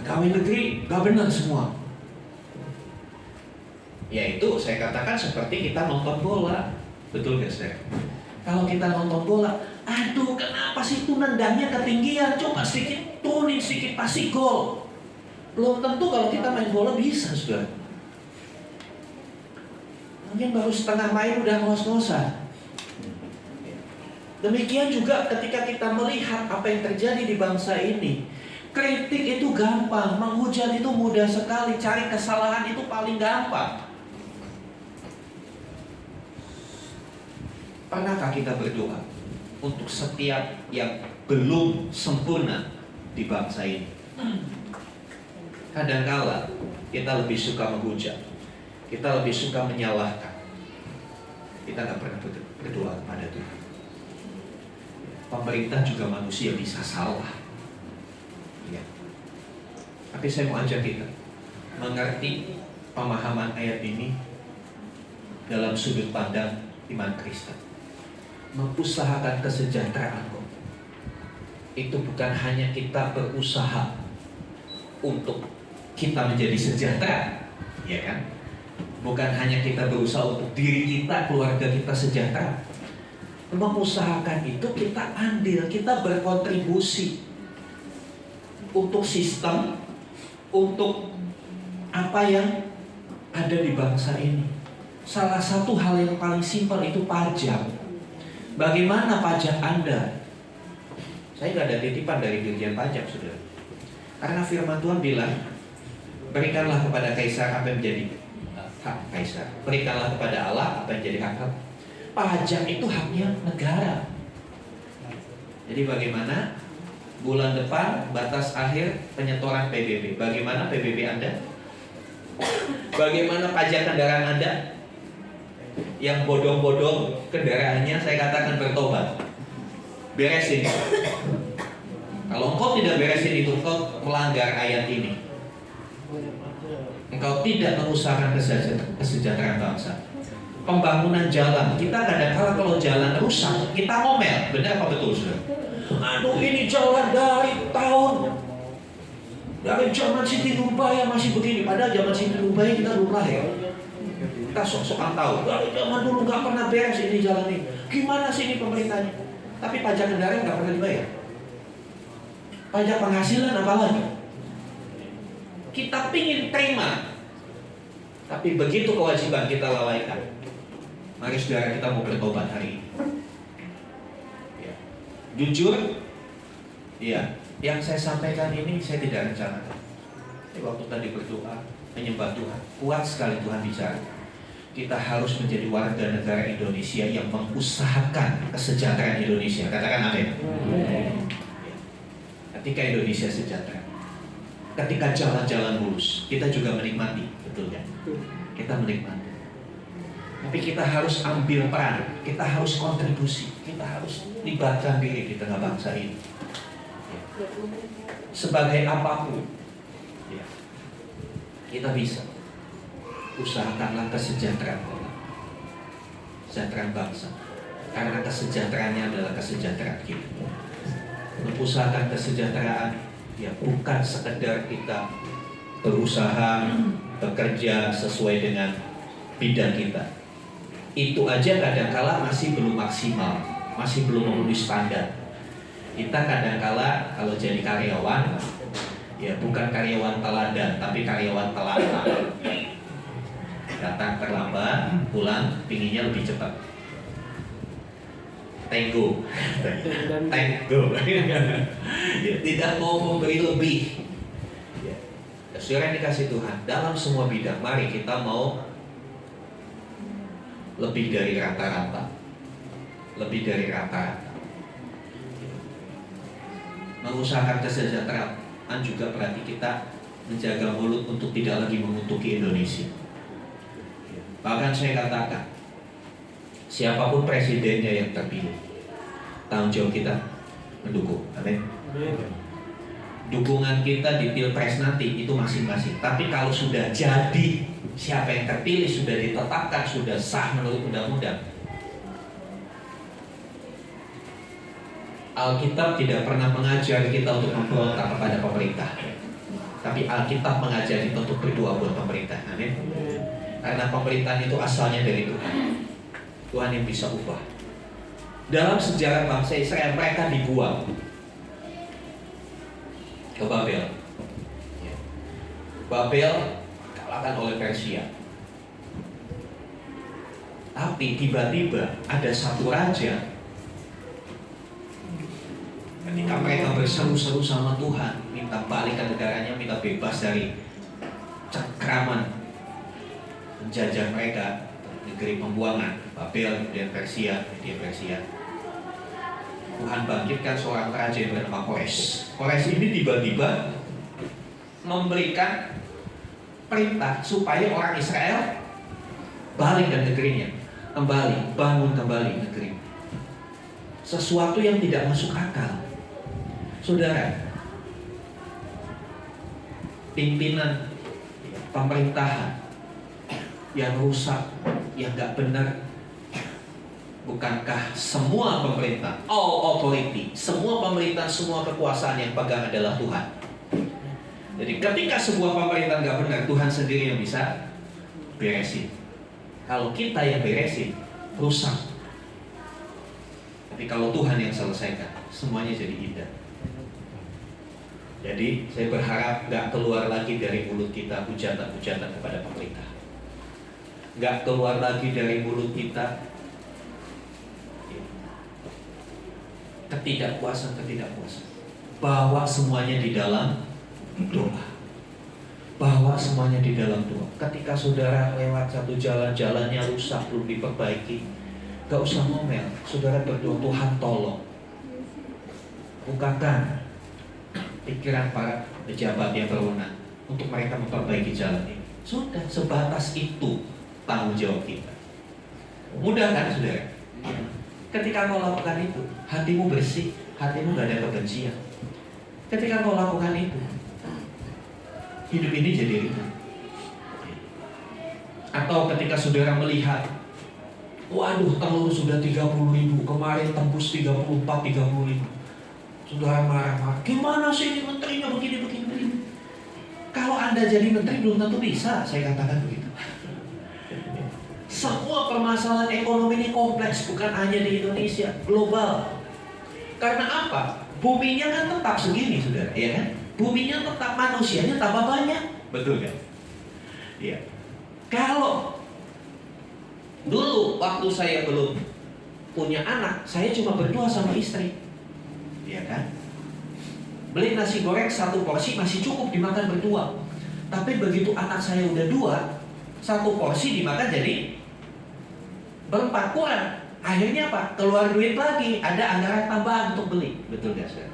pegawai negeri gak benar semua. Yaitu saya katakan seperti kita nonton bola, betul gak saudara? Kalau kita nonton bola, aduh kenapa sih itu nendangnya ketinggian, coba sedikit turunin sedikit pasti gol. Belum tentu kalau kita main bola bisa, saudara. Mungkin baru setengah main udah ngos-ngosan. Demikian juga ketika kita melihat apa yang terjadi di bangsa ini. Kritik itu gampang, menghujat itu mudah sekali, cari kesalahan itu paling gampang. Pernahkah kita berdoa untuk setiap yang belum sempurna di bangsa ini? Kadangkala kita lebih suka menghujat, kita lebih suka menyalahkan. Kita nggak pernah berdoa kepada Tuhan. Pemerintah juga manusia, bisa salah. Ya. Tapi saya mau ajak kita mengerti pemahaman ayat ini dalam sudut pandang iman Kristen. Mengusahakan kesejahteraanmu itu bukan hanya kita berusaha untuk kita menjadi sejahtera, ya kan? Bukan hanya kita berusaha untuk diri kita, keluarga kita sejahtera. Mengusahakan itu kita andil, kita berkontribusi untuk sistem, untuk apa yang ada di bangsa ini. Salah satu hal yang paling simpel itu pajak. Bagaimana pajak Anda? Saya nggak ada titipan dari Dirjen Pajak, saudara. Karena firman Tuhan bilang, berikanlah kepada Kaisar apa yang menjadi hak Kaisar, berikanlah kepada Allah apa yang menjadi hak Allah. Pajak itu haknya negara. Jadi bagaimana bulan depan batas akhir penyetoran PBB? Bagaimana PBB Anda? Bagaimana pajak kendaraan Anda? Yang bodong-bodong kendaraannya saya katakan bertobat. Beresin. Kalau engkau tidak beresin itu, engkau melanggar ayat ini. Engkau tidak mengusahakan kesejahteraan bangsa. Pembangunan jalan, kita kadang-kala kalau jalan rusak, kita ngomel. Benar apa betul, saudara? Aduh, ini jalan dari zaman Siti Nurbaya masih begini. Padahal zaman Siti Nurbaya kita lupa ya. Kita sok-sokan tahu. Dari zaman dulu nggak pernah beres ini jalan ini. Gimana sih ini pemerintahnya? Tapi pajak kendaraan nggak pernah dibayar. Pajak penghasilan apalagi? Kita pingin terima, tapi begitu kewajiban kita lalaikan. Mari saudara, kita mau bertobat hari ini. Ya. Jujur, ya, yang saya sampaikan ini saya tidak rencanakan. Waktu tadi berdoa, menyembah Tuhan, kuat sekali Tuhan bicara. Kita harus menjadi warga negara Indonesia yang mengusahakan kesejahteraan Indonesia. Katakan amin. Ketika Indonesia sejahtera, ketika jalan-jalan mulus, kita juga menikmati, betul kan? Kita menikmati. Tapi kita harus ambil peran, kita harus kontribusi, kita harus libatkan diri di tengah bangsa ini. Sebagai apapun, ya, kita bisa usahakanlah kesejahteraan bangsa, karena kesejahteraannya adalah kesejahteraan kita. Mengusahakan kesejahteraan, ya, bukan sekedar kita berusaha bekerja sesuai dengan bidang kita. Itu aja kadangkala masih belum maksimal, masih belum memenuhi standar. Kita kadangkala kalau jadi karyawan, ya bukan karyawan teladan, tapi karyawan telatan. Datang terlambat, pulang pinginnya lebih cepat. Tenggo. Ya, tidak mau memberi lebih. Ya. Saudara yang dikasih Tuhan, dalam semua bidang, mari kita mau lebih dari rata-rata. Lebih dari rata-rata. Mengusahakan kesejahteraan juga berarti kita menjaga mulut untuk tidak lagi mengutuki Indonesia. Bahkan saya katakan, siapapun presidennya yang terpilih, tanggung jawab kita mendukung. Amin. Dukungan kita di Pilpres nanti itu masing-masing. Tapi kalau sudah jadi, siapa yang terpilih sudah ditetapkan, sudah sah menurut undang-undang. Alkitab tidak pernah mengajar kita untuk memberontak kepada pemerintah, tapi Alkitab mengajar kita untuk berdoa buat pemerintah. Amin. Karena pemerintahan itu asalnya dari Tuhan. Tuhan yang bisa ubah. Dalam sejarah bangsa Israel, mereka dibuang ke Babel. Babel kalahkan oleh Persia. Tapi tiba-tiba ada satu raja Ketika mereka berseru-seru sama Tuhan, minta balik ke negaranya, minta bebas dari cengkraman penjajah mereka, negeri pembuangan, Babel, kemudian Persia, Media Persia. Tuhan bangkitkan seorang raja yang bernama Kores. Kores ini tiba-tiba memberikan perintah supaya orang Israel balik ke negerinya, kembali, bangun kembali negeri. Sesuatu yang tidak masuk akal. Saudara, pimpinan pemerintahan yang rusak, yang gak benar. Bukankah semua pemerintah, all authority, semua pemerintahan, semua kekuasaan yang pegang adalah Tuhan? Jadi ketika sebuah pemerintahan gak benar, Tuhan sendiri yang bisa beresin. Kalau kita yang beresin, rusak. Tapi kalau Tuhan yang selesaikan, semuanya jadi indah. Jadi saya berharap gak keluar lagi dari mulut kita hujatan-hujatan kepada pemerintah. Gak keluar lagi dari mulut kita ketidakpuasan. Bawa semuanya di dalam doa. Bawa semuanya di dalam doa. Ketika saudara lewat satu jalan-jalannya rusak, belum diperbaiki, gak usah ngomel. Saudara berdoa, Tuhan tolong. Bukakan pikiran para pejabat yang berwenang untuk mereka memperbaiki jalan ini. Sudah, sebatas itu tanggung jawab kita. Mudah kan saudara? Ketika kau lakukan itu, hatimu bersih, hatimu gak ada kebencian. Ketika kau lakukan itu, hidup ini jadi ringan. Atau ketika saudara melihat, waduh telur sudah 30.000, kemarin tembus 34, 30.000. Saudara marah-marah, gimana sih ini menterinya begini. Kalau Anda jadi menteri belum tentu bisa, saya katakan begitu. Semua permasalahan ekonomi ini kompleks, bukan hanya di Indonesia, global. Karena apa? Buminya kan tetap segini, saudara, ya kan? Buminya tetap, manusianya tambah banyak, betul kan? Iya. Kalau dulu waktu saya belum punya anak, saya cuma berdua sama istri. Ya kan? Beli nasi goreng satu porsi masih cukup dimakan berdua. Tapi begitu anak saya udah 2, satu porsi dimakan jadi berempat, kurang. Akhirnya apa? Keluar duit lagi, ada anggaran tambahan untuk beli. Betul gak sih?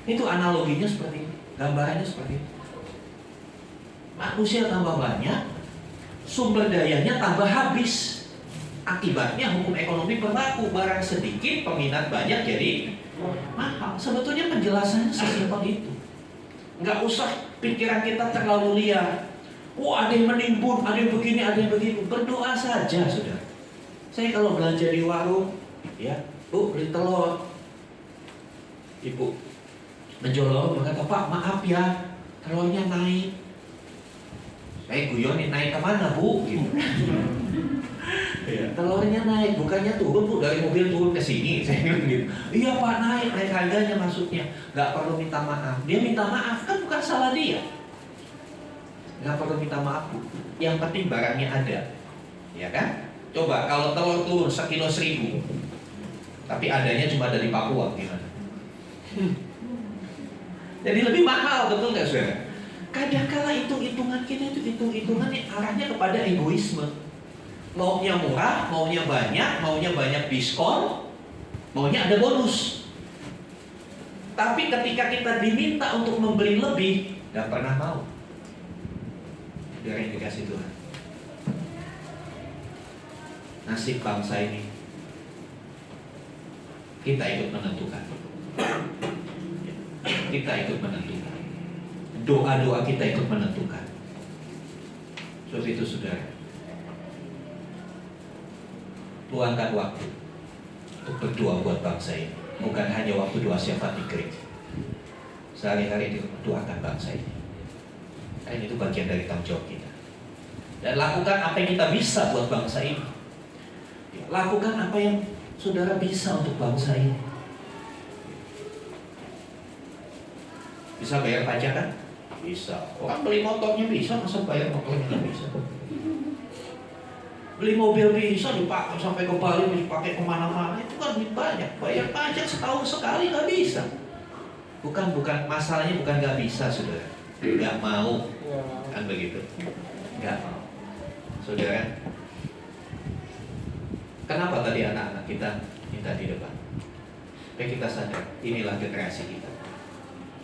Itu analoginya seperti ini, gambarannya seperti ini. Manusia tambah banyak, sumber dayanya tambah habis. Akibatnya hukum ekonomi berlaku, barang sedikit, peminat banyak jadi mahal. Sebetulnya penjelasannya sesimpel itu. Nggak usah pikiran kita terlalu liar. Wah, ada yang menimbun, ada yang begini, ada yang begitu. Berdoa saja, saudara. Saya kalau belanja di warung, ya, Bu, beli telur. Ibu menjual berkata, Pak, maaf ya, telurnya naik. Saya guyonin, naik kemana, Bu? Gitu. Ya, telurnya naik, bukannya turun, Bu, dari mobil turun ke sini. Saya bilang gitu. Iya Pak, naik harganya maksudnya. Nggak perlu minta maaf. Dia minta maaf kan bukan salah dia. Nggak perlu minta maaf, Bu. Yang penting barangnya ada, ya kan? Coba kalau telur turun sekilo 1.000, tapi adanya cuma dari Papua, gimana? Jadi lebih mahal, betul nggak saudara? Kadang-kala hitung-hitungan kita itu hitung-hitungan yang arahnya kepada egoisme. Maunya murah, maunya banyak diskon, maunya ada bonus. Tapi ketika kita diminta untuk membeli lebih, gak pernah mau. Dari yang dikasih Tuhan. Nasib bangsa ini kita ikut menentukan. Kita ikut menentukan. Doa-doa kita ikut menentukan. Sebab itu saudara, luangkan waktu untuk berdoa buat bangsa ini. Bukan hanya waktu doa syafaat di gereja. Sehari-hari doakan bangsa ini. Karena itu bagian dari tanggung jawab kita. Dan lakukan apa yang kita bisa buat bangsa ini. Lakukan apa yang saudara bisa untuk bangsa ini. Bisa bayar pajak kan? Bisa. Orang beli motornya bisa, masa bayar motornya nggak bisa? Beli mobil bisa dipakai sampai ke Bali, dipakai kemana-mana, itu kan duit banyak. Bayar pajak setahun sekali nggak bisa. Bukan masalahnya bukan nggak bisa, saudara. Nggak mau, kan begitu? Nggak mau, saudara. Kenapa tadi anak-anak kita minta di depan? Supaya kita sadar, inilah generasi kita.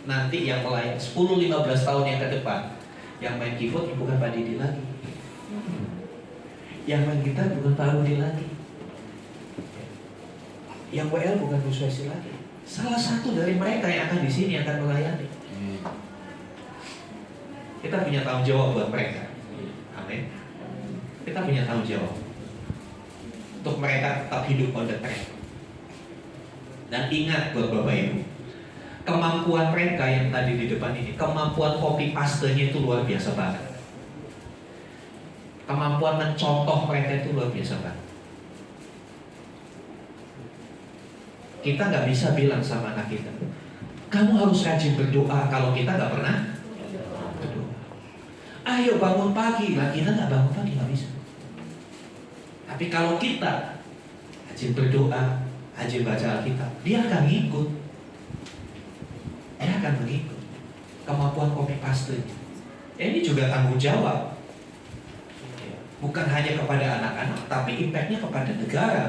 Nanti yang melayani 10-15 tahun yang ke depan, yang main keyboard bukan Pak Didi lagi, yang main gitar bukan Pak Rudi lagi, yang WL bukan Bu Suesi lagi. Salah satu dari mereka yang akan di sini akan melayani. Kita punya tanggung jawab buat mereka. Amin. Kita punya tanggung jawab untuk mereka tetap hidup on the track. Dan ingat buat Bapak Ibu, kemampuan mereka yang tadi di depan ini, kemampuan copy paste-nya itu luar biasa banget. Kemampuan mencontoh mereka itu luar biasa banget. Kita nggak bisa bilang sama anak kita, kamu harus rajin berdoa kalau kita nggak pernah berdoa. Ayo bangun pagi, lah kita nggak bangun pagi, nggak bisa. Tapi kalau kita rajin berdoa, rajin baca Alkitab, dia akan ngikut. Dia akan mengikut. Kemampuan copy paste. Ini juga tanggung jawab. Bukan hanya kepada anak-anak, tapi impact-nya kepada negara.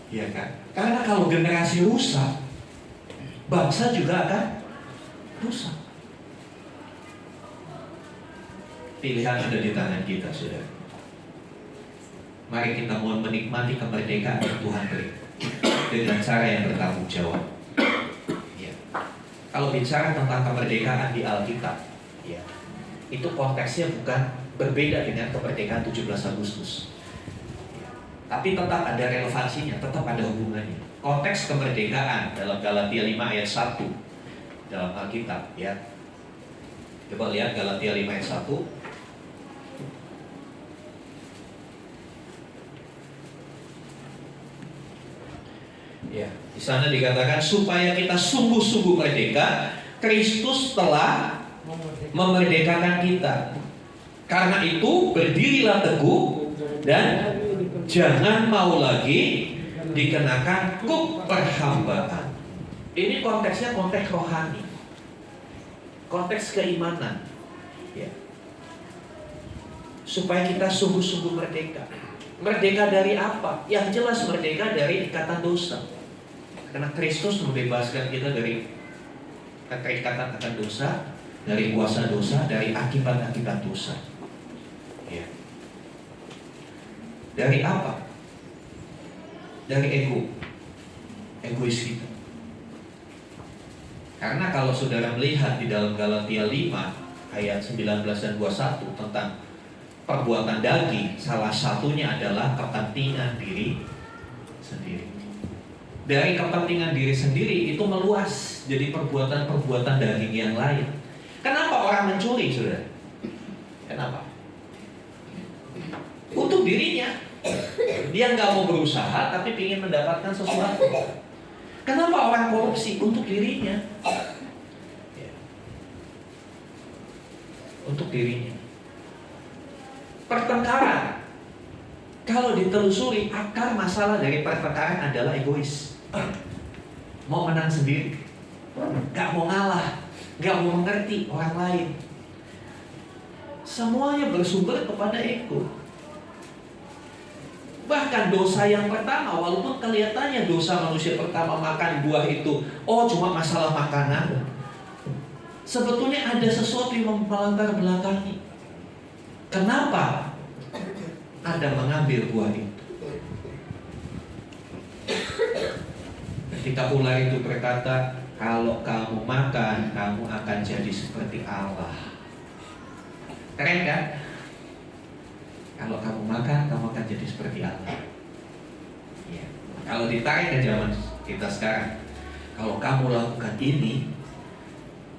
Iya kan? Karena kalau generasi rusak, bangsa juga akan rusak. Pilihan ada di tangan kita, saudara. Mari kita mohon menikmati kemerdekaan yang Tuhan beri dengan cara yang bertanggung jawab. Ya. Kalau bicara tentang kemerdekaan di Alkitab, ya, itu konteksnya bukan berbeda dengan kemerdekaan 17 Agustus. Ya. Tapi tetap ada relevansinya, tetap ada hubungannya. Konteks kemerdekaan dalam Galatia 5 ayat 1 dalam Alkitab, ya. Coba lihat Galatia 5 ayat 1. Ya, di sana dikatakan supaya kita sungguh-sungguh merdeka, Kristus telah memerdekakan kita. Karena itu berdirilah teguh dan jangan mau lagi dikenakan kuk perhambaan. Ini konteksnya konteks rohani, konteks keimanan, ya. Supaya kita sungguh-sungguh merdeka. Merdeka dari apa? Yang jelas merdeka dari ikatan dosa. Karena Kristus membebaskan kita dari keterikatan akan dosa, dari kuasa dosa, dari akibat-akibat dosa. Ya. Dari apa? Dari ego, egois kita. Karena kalau saudara melihat di dalam Galatia 5 ayat 19 dan 21 tentang perbuatan daging, salah satunya adalah kepentingan diri sendiri. Dari kepentingan diri sendiri itu meluas jadi perbuatan-perbuatan daging yang lain. Kenapa orang mencuri, saudara? Kenapa? Untuk dirinya. Dia nggak mau berusaha tapi ingin mendapatkan sesuatu. Kenapa orang korupsi? Untuk dirinya. Untuk dirinya. Pertengkaran, kalau ditelusuri, akar masalah dari pertengkaran adalah egois. Mau menang sendiri, gak mau ngalah, gak mau mengerti orang lain. Semuanya bersumber kepada ego. Bahkan dosa yang pertama, walaupun kelihatannya dosa manusia pertama makan buah itu, oh cuma masalah makanan, sebetulnya ada sesuatu yang melatar belakangi. Kenapa Adam mengambil buah itu? Ketika ular itu berkata, kalau kamu makan, kamu akan jadi seperti Allah. Keren kan? Kalau kamu makan, kamu akan jadi seperti Allah. Ya. Kalau ditarik ke zaman kita sekarang, kalau kamu lakukan ini,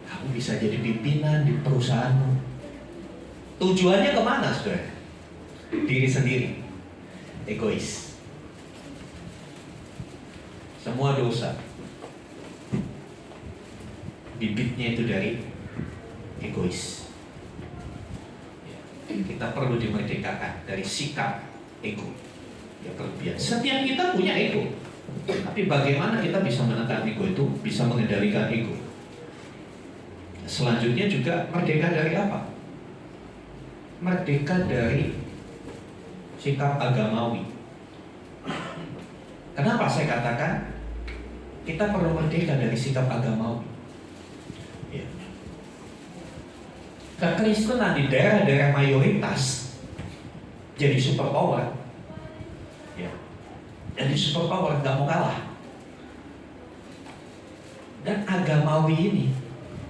kamu bisa jadi pimpinan di perusahaanmu. Tujuannya kemana, saudara? Diri sendiri, egois. Semua dosa bibitnya itu dari egois. Kita perlu dimerdekakan dari sikap ego yang berlebihan. Setiap kita punya ego. Tapi bagaimana kita bisa menekan ego itu, bisa mengendalikan ego? Selanjutnya juga merdeka dari apa? Merdeka dari sikap agamawi. Kenapa saya katakan kita perlu merdeka dari sikap agamawi? Ya. Kekristenan di daerah-daerah mayoritas jadi super power. Ya. Jadi super power, gak mau kalah. Dan agamawi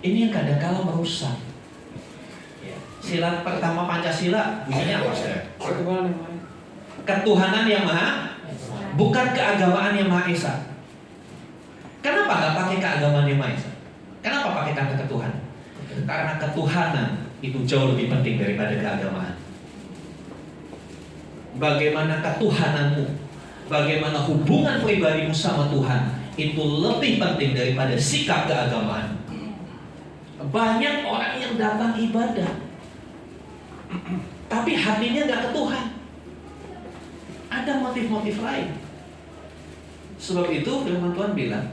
ini yang kadang-kala merusak. Ya. Sila pertama Pancasila bunyinya apa, saudara? Ketuhanan yang maha, bukan keagamaan yang maha esa. Kenapa nggak pakai keagamaan yang maha esa? Kenapa pakai kata ketuhanan? Karena ketuhanan itu jauh lebih penting daripada keagamaan. Bagaimana ketuhananmu, bagaimana hubungan pribadimu sama Tuhan, itu lebih penting daripada sikap keagamaan. Banyak orang yang datang ibadah, tapi hatinya nggak ke Tuhan. Ada motif-motif lain. Sebab itu firman Tuhan bilang,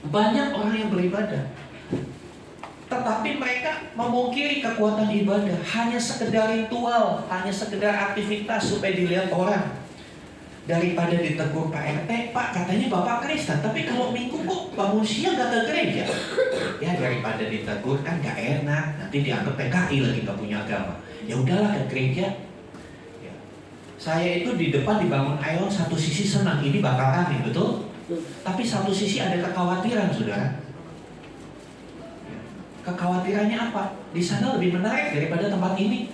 banyak orang yang beribadah, tetapi mereka memungkiri kekuatan ibadah. Hanya sekedar ritual, hanya sekedar aktivitas supaya dilihat orang. Daripada ditegur Pak RT, Pak katanya Bapak Kristen, tapi kalau minggu kok bangun siang gak ke gereja? Ya daripada ditegur kan gak enak, nanti dianggap PKI lagi gak punya agama. Ya udahlah ke gereja. Ya. Saya itu di depan dibangun Ion, satu sisi senang, ini bakal aneh, betul? Tapi satu sisi ada kekhawatiran, saudara. Ya. Kekhawatirannya apa? Di sana lebih menarik daripada tempat ini.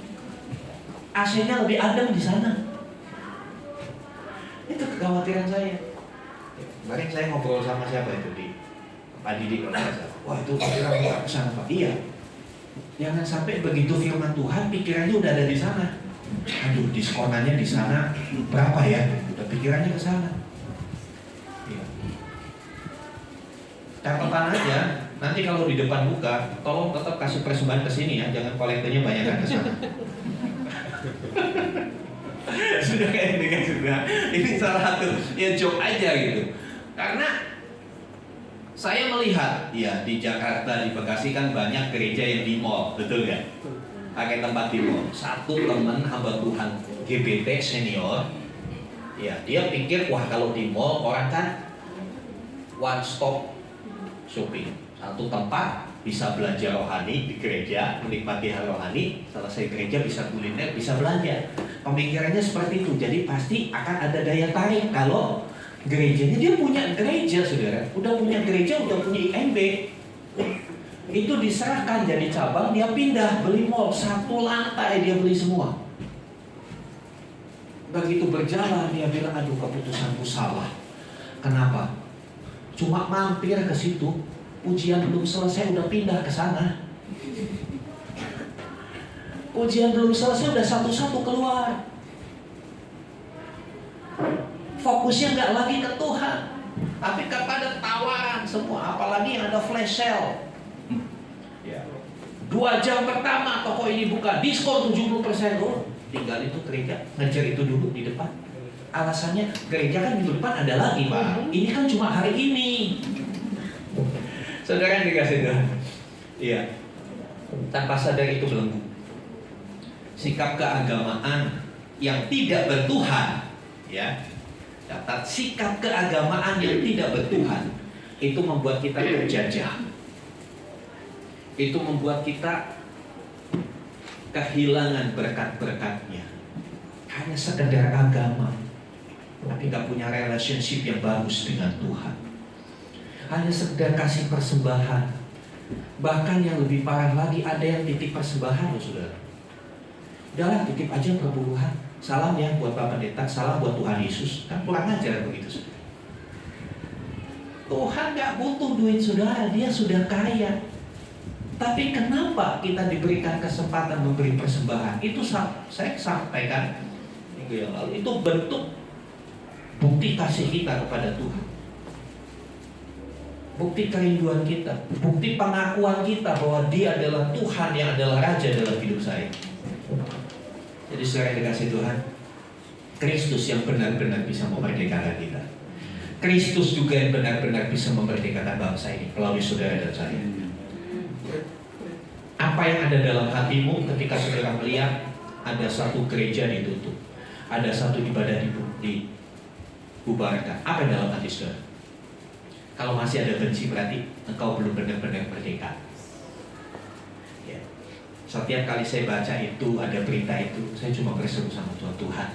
AC-nya lebih adem di sana. Itu kekhawatiran saya. Kemarin saya ngobrol sama siapa itu di Pak Didi kalau nggak salah. Wah itu pikiran nggak kesana Pak. Iya. Jangan sampai begitu firman Tuhan pikirannya udah ada di sana. Aduh diskonannya di sana berapa ya? Udah pikirannya ke sana. Iya. Catatan aja. Nanti kalau di depan buka, tolong tetap kasih persembahan ke sini ya. Jangan kolektornya banyak ke sana. Sudah kayak dengan sudah. Ini salah satu ya joke aja gitu. Karena saya melihat ya di Jakarta, di Bekasi kan banyak gereja yang di mall, betul kan? Pakai tempat di mall. Satu teman hamba Tuhan GBT senior, ya dia pikir wah kalau di mall orang kan one stop shopping, satu tempat bisa belanja rohani di gereja, menikmati hal rohani, selesai gereja bisa kuliner, bisa belanja. Pemikirannya seperti itu, jadi pasti akan ada daya tarik kalau gerejanya dia punya gereja, saudara, udah punya gereja, udah punya IMB, itu diserahkan jadi cabang, dia pindah beli mall, satu lantai dia beli semua. Begitu berjalan dia bilang, aduh keputusanku salah. Kenapa? Cuma mampir ke situ, ujian belum selesai udah pindah ke sana. Ujian belum selesai udah satu-satu keluar. Fokusnya nggak lagi ke Tuhan, tapi kepada tawaran semua. Apalagi yang ada flash sale. 2 jam pertama toko ini buka, diskon 70%. Oh, tinggal itu gereja ngejar itu dulu di depan. Alasannya gereja kan di depan ada lagi Pak. Ini kan cuma hari ini. Saudara yang dikasih Tuhan. Iya. Tanpa sadar itu belenggu. Sikap keagamaan yang tidak bertuhan, ya. Catat, sikap keagamaan yang tidak bertuhan itu membuat kita terjajah. Itu membuat kita kehilangan berkat-berkatnya. Hanya sekedar agama, tapi gak punya relationship yang bagus dengan Tuhan. Hanya sekedar kasih persembahan. Bahkan yang lebih parah lagi, ada yang titip persembahan loh saudara. Udahlah titip aja perpuluhan. Salam ya buat Pak Pendeta, salam buat Tuhan Yesus. Kan kurang ajar begitu saudara. Tuhan gak butuh duit saudara, dia sudah kaya. Tapi kenapa kita diberikan kesempatan memberi persembahan? Itu saya sampaikan minggu yang lalu. Itu bentuk bukti kasih kita kepada Tuhan. Bukti kerinduan kita, bukti pengakuan kita bahwa Dia adalah Tuhan yang adalah Raja dalam hidup saya. Jadi saudara yang dikasih Tuhan, Kristus yang benar-benar bisa memerdekakan kita. Kristus juga yang benar-benar bisa memerdekakan bangsa ini melalui saudara dan saya. Apa yang ada dalam hatimu ketika saudara melihat ada satu gereja ditutup, ada satu ibadah dibubarkan? Apa yang dalam hati saudara? Kalau masih ada benci, berarti engkau belum benar-benar merdeka. Ya. Setiap kali saya baca itu, ada berita itu, saya cuma berseru sama Tuhan.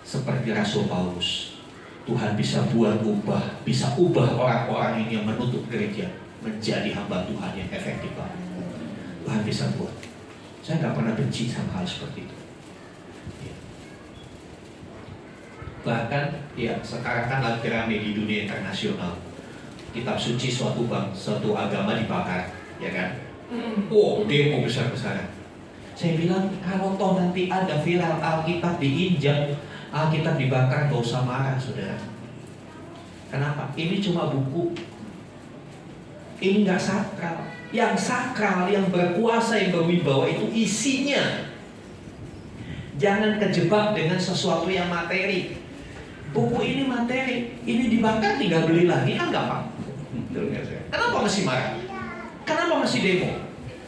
Seperti Rasul Paulus, Tuhan bisa buat ubah, bisa ubah orang-orang ini yang menutup gereja menjadi hamba Tuhan yang efektif. Tuhan bisa buat. Saya nggak pernah benci sama hal seperti itu. Ya. Bahkan ya sekarang kan lagi rame di dunia internasional, kitab suci suatu agama dibakar, ya kan? Oh, demo besar-besaran. Saya bilang kalau toh nanti ada viral Alkitab diinjak, Alkitab dibakar, gak usah marah, saudara. Kenapa? Ini cuma buku. Ini nggak sakral. Yang sakral, yang berkuasa, yang berwibawa itu isinya. Jangan kejebak dengan sesuatu yang materi. Buku ini materi, ini dibakar tinggal beli lagi kan gampang. Kenapa masih marah? Kenapa masih demo?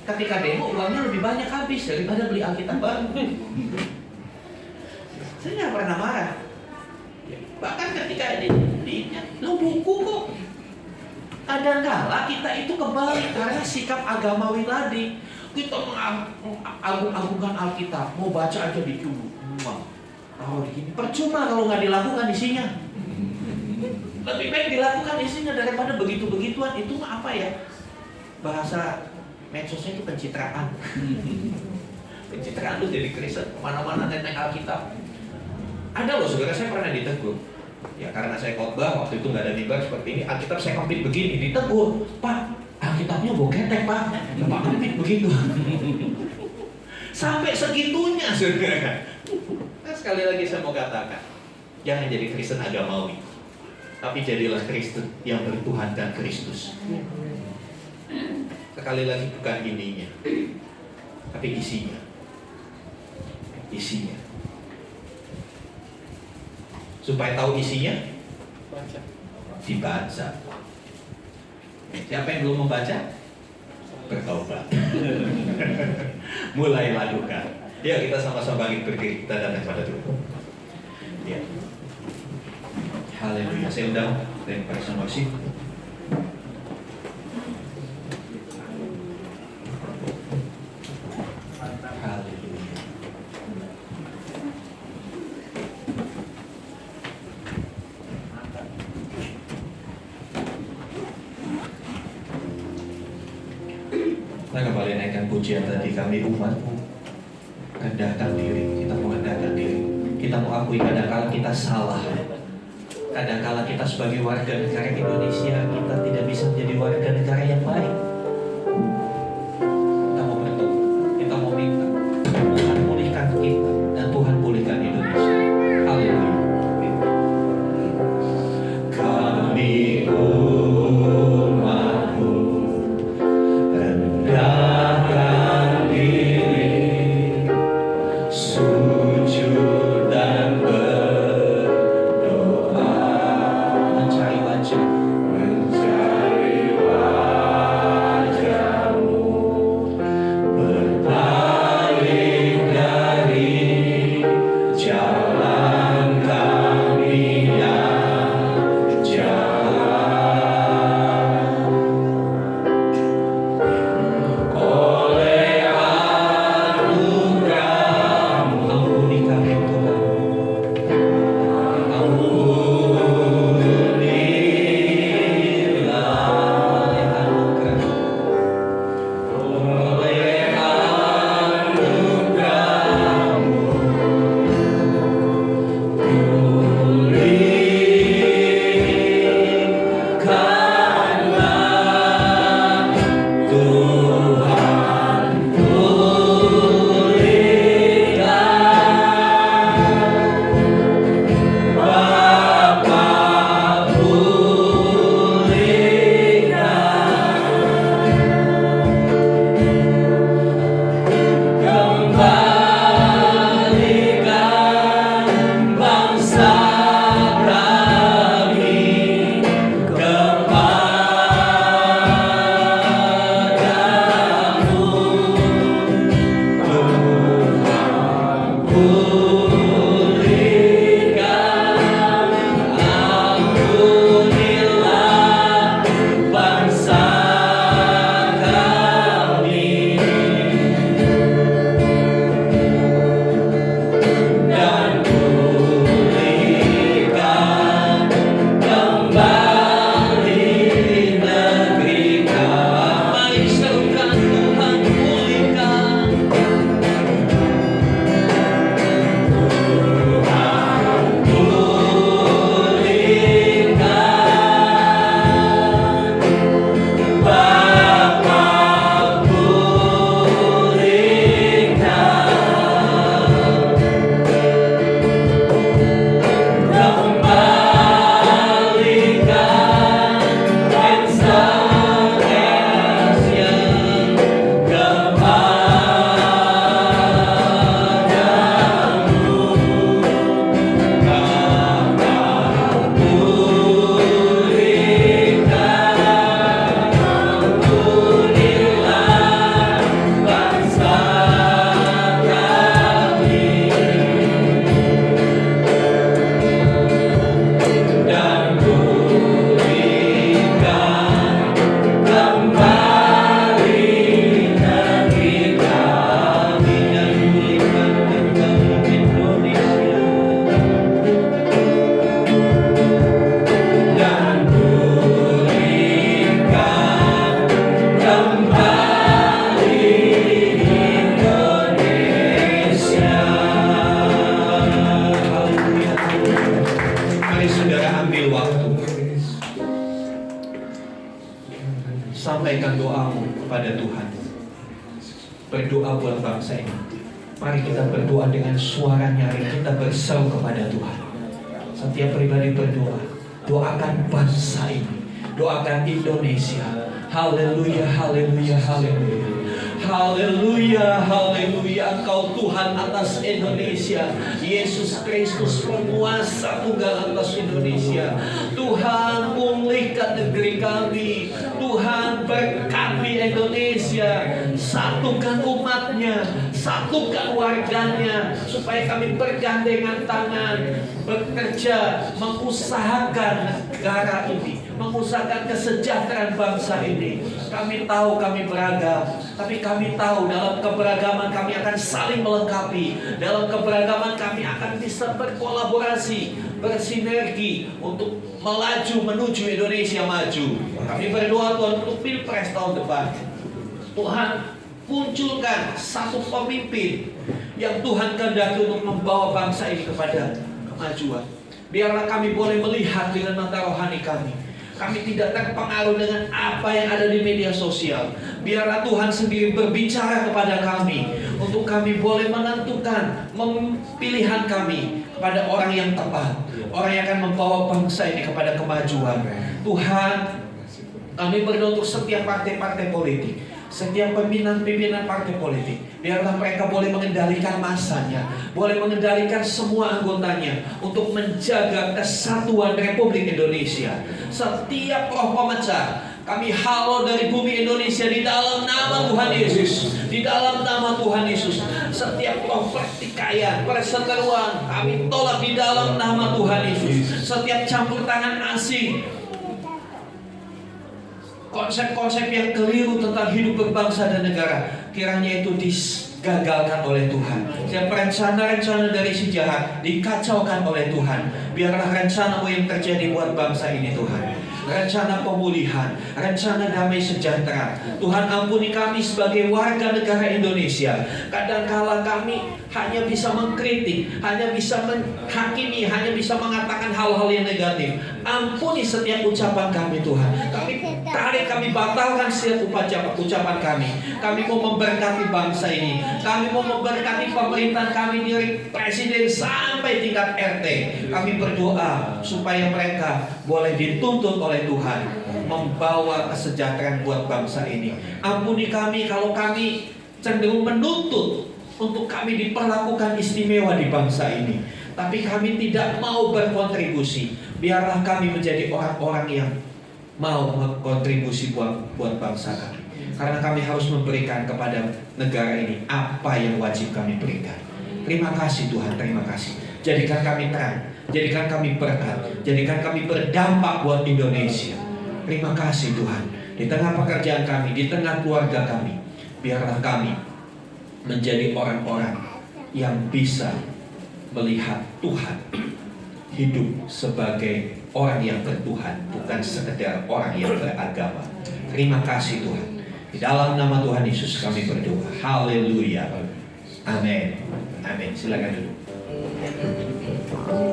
Ketika demo uangnya lebih banyak habis daripada beli Alkitab baru. Saya nggak pernah marah. Bahkan ketika lo buku kok. Kadang-kala kita itu kembali karena sikap agamawi tadi. Kita mengagung-agungkan Alkitab, mau baca aja dulu. Taruh di sini. Percuma kalau nggak dilakukan isinya. Lebih baik dilakukan isinya daripada begitu-begituan. Itu apa ya? Bahasa medsosnya itu pencitraan. Pencitraan lu jadi Kristen kemana-mana nenteng Alkitab. Ada loh saudara, saya pernah ditegur. Ya karena saya khotbah waktu itu nggak ada mimbar seperti ini, Alkitab saya kempit begini, ditegur, Pak, Alkitabnya bau ketek Pak, Pak kempit begitu. Sampai segitunya saudara. Nah, sekali lagi saya mau katakan, jangan jadi Kristen agamawi, tapi jadilah Kristen yang bertuhankan Kristus. Sekali lagi bukan ininya, tapi isinya. Isinya. Supaya tahu isinya, dibaca. Siapa yang belum membaca? Bertobat. Mulai lakukan. Ya kita sama-sama bangkit berdiri, kita datang pada Tuhan. Ya. Haleluya. Saya undang dari Praise and Worship. Nah kembali naikkan pujian tadi, kami umatmu, rendahkan diri, kita merendahkan diri. Kita mau akui kadang-kala kita salah. Kadang-kala kita sebagai warga negara Indonesia, kita tidak bisa menjadi warga negara yang baik. Kita mau berdoa, kita mau minta Tuhan pulihkan kita dan Tuhan pulihkan Indonesia. Haleluya. Kami umatmu, rendahkan diri, sujud dan berdoa, mencari wajah-Mu, berpaling dari jalan kami yang jahat. Oleh anugerah-Mu, ampuni kami Tuhan. Ampunilah oleh anugerah. Oleh anugerah-Mu, pulihkanlah Tuhan, pulihkan Bapa, pulihkan, kembalikan bangsa kami. berdoa buat bangsa ini. Mari kita berdoa dengan suara nyaring, kita berseru kepada Tuhan. Setiap pribadi berdoa, doakan bangsa ini, doakan Indonesia. Haleluya, haleluya, haleluya. Haleluya, haleluya. Engkau Tuhan atas Indonesia. Yesus Kristus penguasa tunggal atas Indonesia. Tuhan pulihkan negeri kami. Tuhan berkati Indonesia. Satukan umatnya, satukan warganya, supaya kami bergandengan tangan, bekerja, mengusahakan negara ini, mengusahakan kesejahteraan bangsa ini. Kami tahu kami beragam, tapi kami tahu dalam keberagaman kami akan saling melengkapi. Dalam keberagaman kami akan bisa berkolaborasi, bersinergi untuk melaju menuju Indonesia maju. Kami berdoa Tuhan untuk Pilpres tahun depan. Tuhan, munculkan satu pemimpin yang Tuhan kehendaki untuk membawa bangsa ini kepada kemajuan. Biarlah kami boleh melihat dengan mata rohani kami. Kami tidak terpengaruh dengan apa yang ada di media sosial. Biarlah Tuhan sendiri berbicara kepada kami, untuk kami boleh menentukan pilihan kami kepada orang yang tepat, orang yang akan membawa bangsa ini kepada kemajuan. Tuhan, kami berdoa untuk setiap partai-partai politik, setiap pimpinan-pimpinan partai politik. Biarlah mereka boleh mengendalikan masanya, boleh mengendalikan semua anggotanya untuk menjaga kesatuan Republik Indonesia. Setiap roh pemecah kami halau dari bumi Indonesia di dalam nama Tuhan Yesus. Di dalam nama Tuhan Yesus. Setiap roh pertikaian, perseteruan kami tolak di dalam nama Tuhan Yesus. Setiap campur tangan asing, konsep-konsep yang keliru tentang hidup berbangsa dan negara, kiranya itu digagalkan oleh Tuhan. Setiap rencana-rencana dari si jahat dikacaukan oleh Tuhan. Biarlah rencana-Mu yang terjadi buat bangsa ini Tuhan. Rencana pemulihan, rencana damai sejahtera. Tuhan, ampuni kami sebagai warga negara Indonesia. Kadangkala kami hanya bisa mengkritik, hanya bisa menghakimi, hanya bisa mengatakan hal-hal yang negatif. Ampuni setiap ucapan kami Tuhan. Kami batalkan setiap ucapan kami. Kami mau memberkati bangsa ini. Kami mau memberkati pemerintahan kami dari presiden sampai tingkat RT. Kami berdoa supaya mereka boleh dituntut oleh Tuhan, membawa kesejahteraan buat bangsa ini. Ampuni kami kalau kami cenderung menuntut untuk kami diperlakukan istimewa di bangsa ini, tapi kami tidak mau berkontribusi. Biarlah kami menjadi orang-orang yang mau berkontribusi buat bangsa kami, karena kami harus memberikan kepada negara ini apa yang wajib kami berikan. Terima kasih Tuhan, terima kasih. Jadikan kami terang, jadikan kami berkat, jadikan kami berdampak buat Indonesia. Terima kasih Tuhan. Di tengah pekerjaan kami, di tengah keluarga kami, biarlah kami menjadi orang-orang yang bisa melihat Tuhan, hidup sebagai orang yang bertuhan, bukan sekedar orang yang beragama. Terima kasih Tuhan. Di dalam nama Tuhan Yesus kami berdoa. Haleluya. Amin. Amin. Silakan duduk.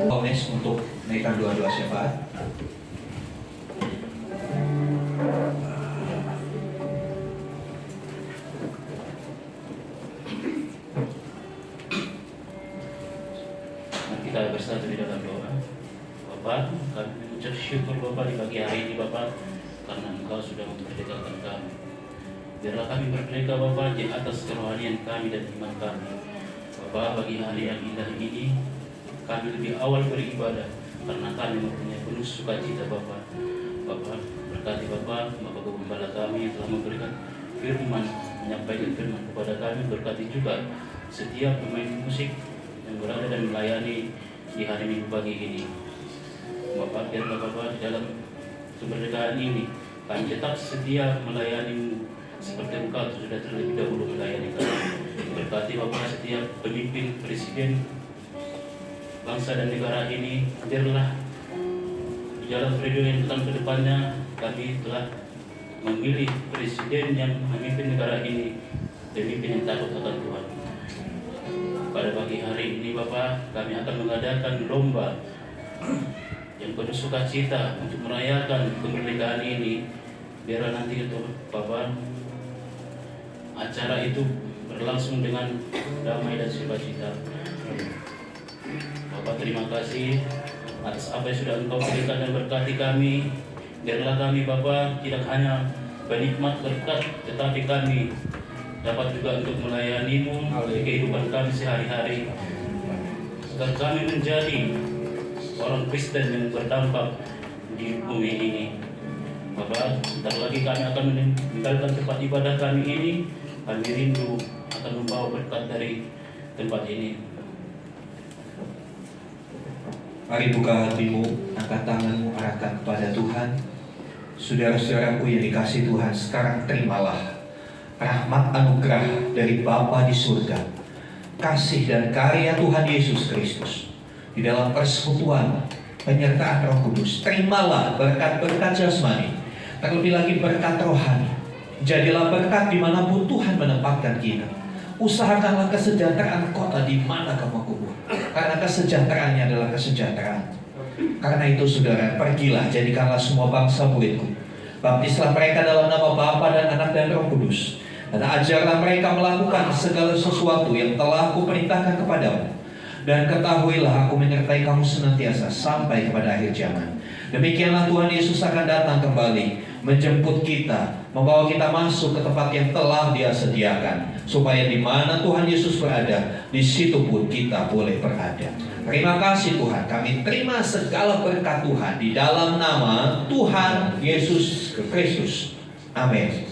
Omes untuk menaikkan doa-doa syafaat. Kita bersatu di dalam doa. Bapak, kami mengucap syukur Bapak di pagi hari ini Bapak, karena Engkau sudah memerdekakan kami. Biarlah kami merdeka Bapak di atas kerohanian kami dan iman kami. Bapak, bagi hari yang indah ini, kami lebih awal beribadah karena kami mempunyai penuh sukacita Bapak. Bapak, berkati Bapak Gembala kami yang telah memberikan firman, menyampaikan firman kepada kami. Berkati juga setiap pemain musik yang berada dan melayani di hari Minggu pagi ini. Bapak, biarlah Bapak di dalam kemerdekaan ini kami tetap setia melayani seperti Engkau sudah terlebih dahulu melayani kami. Berkati Bapak setiap pemimpin, presiden bangsa dan negara ini. Biarlah di dalam periode yang datang ke depannya kami telah memilih presiden yang memimpin negara ini, pemimpin yang takut akan Tuhan. Pada pagi hari ini Bapak, kami akan mengadakan lomba yang penuh sukacita untuk merayakan kemerdekaan ini. Biarlah nanti itu Bapak, acara itu berlangsung dengan damai dan sukacita. Bapak, terima kasih atas apa yang sudah Engkau berikan dan berkati kami. Biarlah kami Bapak tidak hanya penikmat berkat, tetapi kami dapat juga untuk melayani-Mu di kehidupan kami sehari-hari. Agar kami menjadi orang Kristen yang berdampak di bumi ini. Bapak, sebentar lagi kami akan meninggalkan tempat ibadah kami ini. Kami rindu akan membawa berkat dari tempat ini. Mari buka hatimu, angkat tanganmu, arahkan kepada Tuhan. Saudara-saudaraku yang dikasihi Tuhan, sekarang terimalah rahmat anugerah dari Bapa di surga, kasih dan karya Tuhan Yesus Kristus di dalam persekutuan penyertaan Roh Kudus. Terimalah berkat-berkat jasmani, terlebih lagi berkat rohani. Jadilah berkat dimanapun Tuhan menempatkan kita. Usahakanlah kesejahteraan kota di mana kamu kubur, karena kesejahteraannya adalah kesejahteraan. Karena itu saudara, pergilah, jadikanlah semua bangsa muridku. Baptislah mereka dalam nama Bapa dan Anak dan Roh Kudus, dan ajarlah mereka melakukan segala sesuatu yang telah kuperintahkan kepadamu. Dan ketahuilah aku menyertai kamu senantiasa sampai kepada akhir zaman. Demikianlah Tuhan Yesus akan datang kembali, menjemput kita, membawa kita masuk ke tempat yang telah Dia sediakan, supaya di mana Tuhan Yesus berada, di situ pun kita boleh berada. Terima kasih Tuhan, kami terima segala berkat Tuhan di dalam nama Tuhan Yesus Kristus. Amin.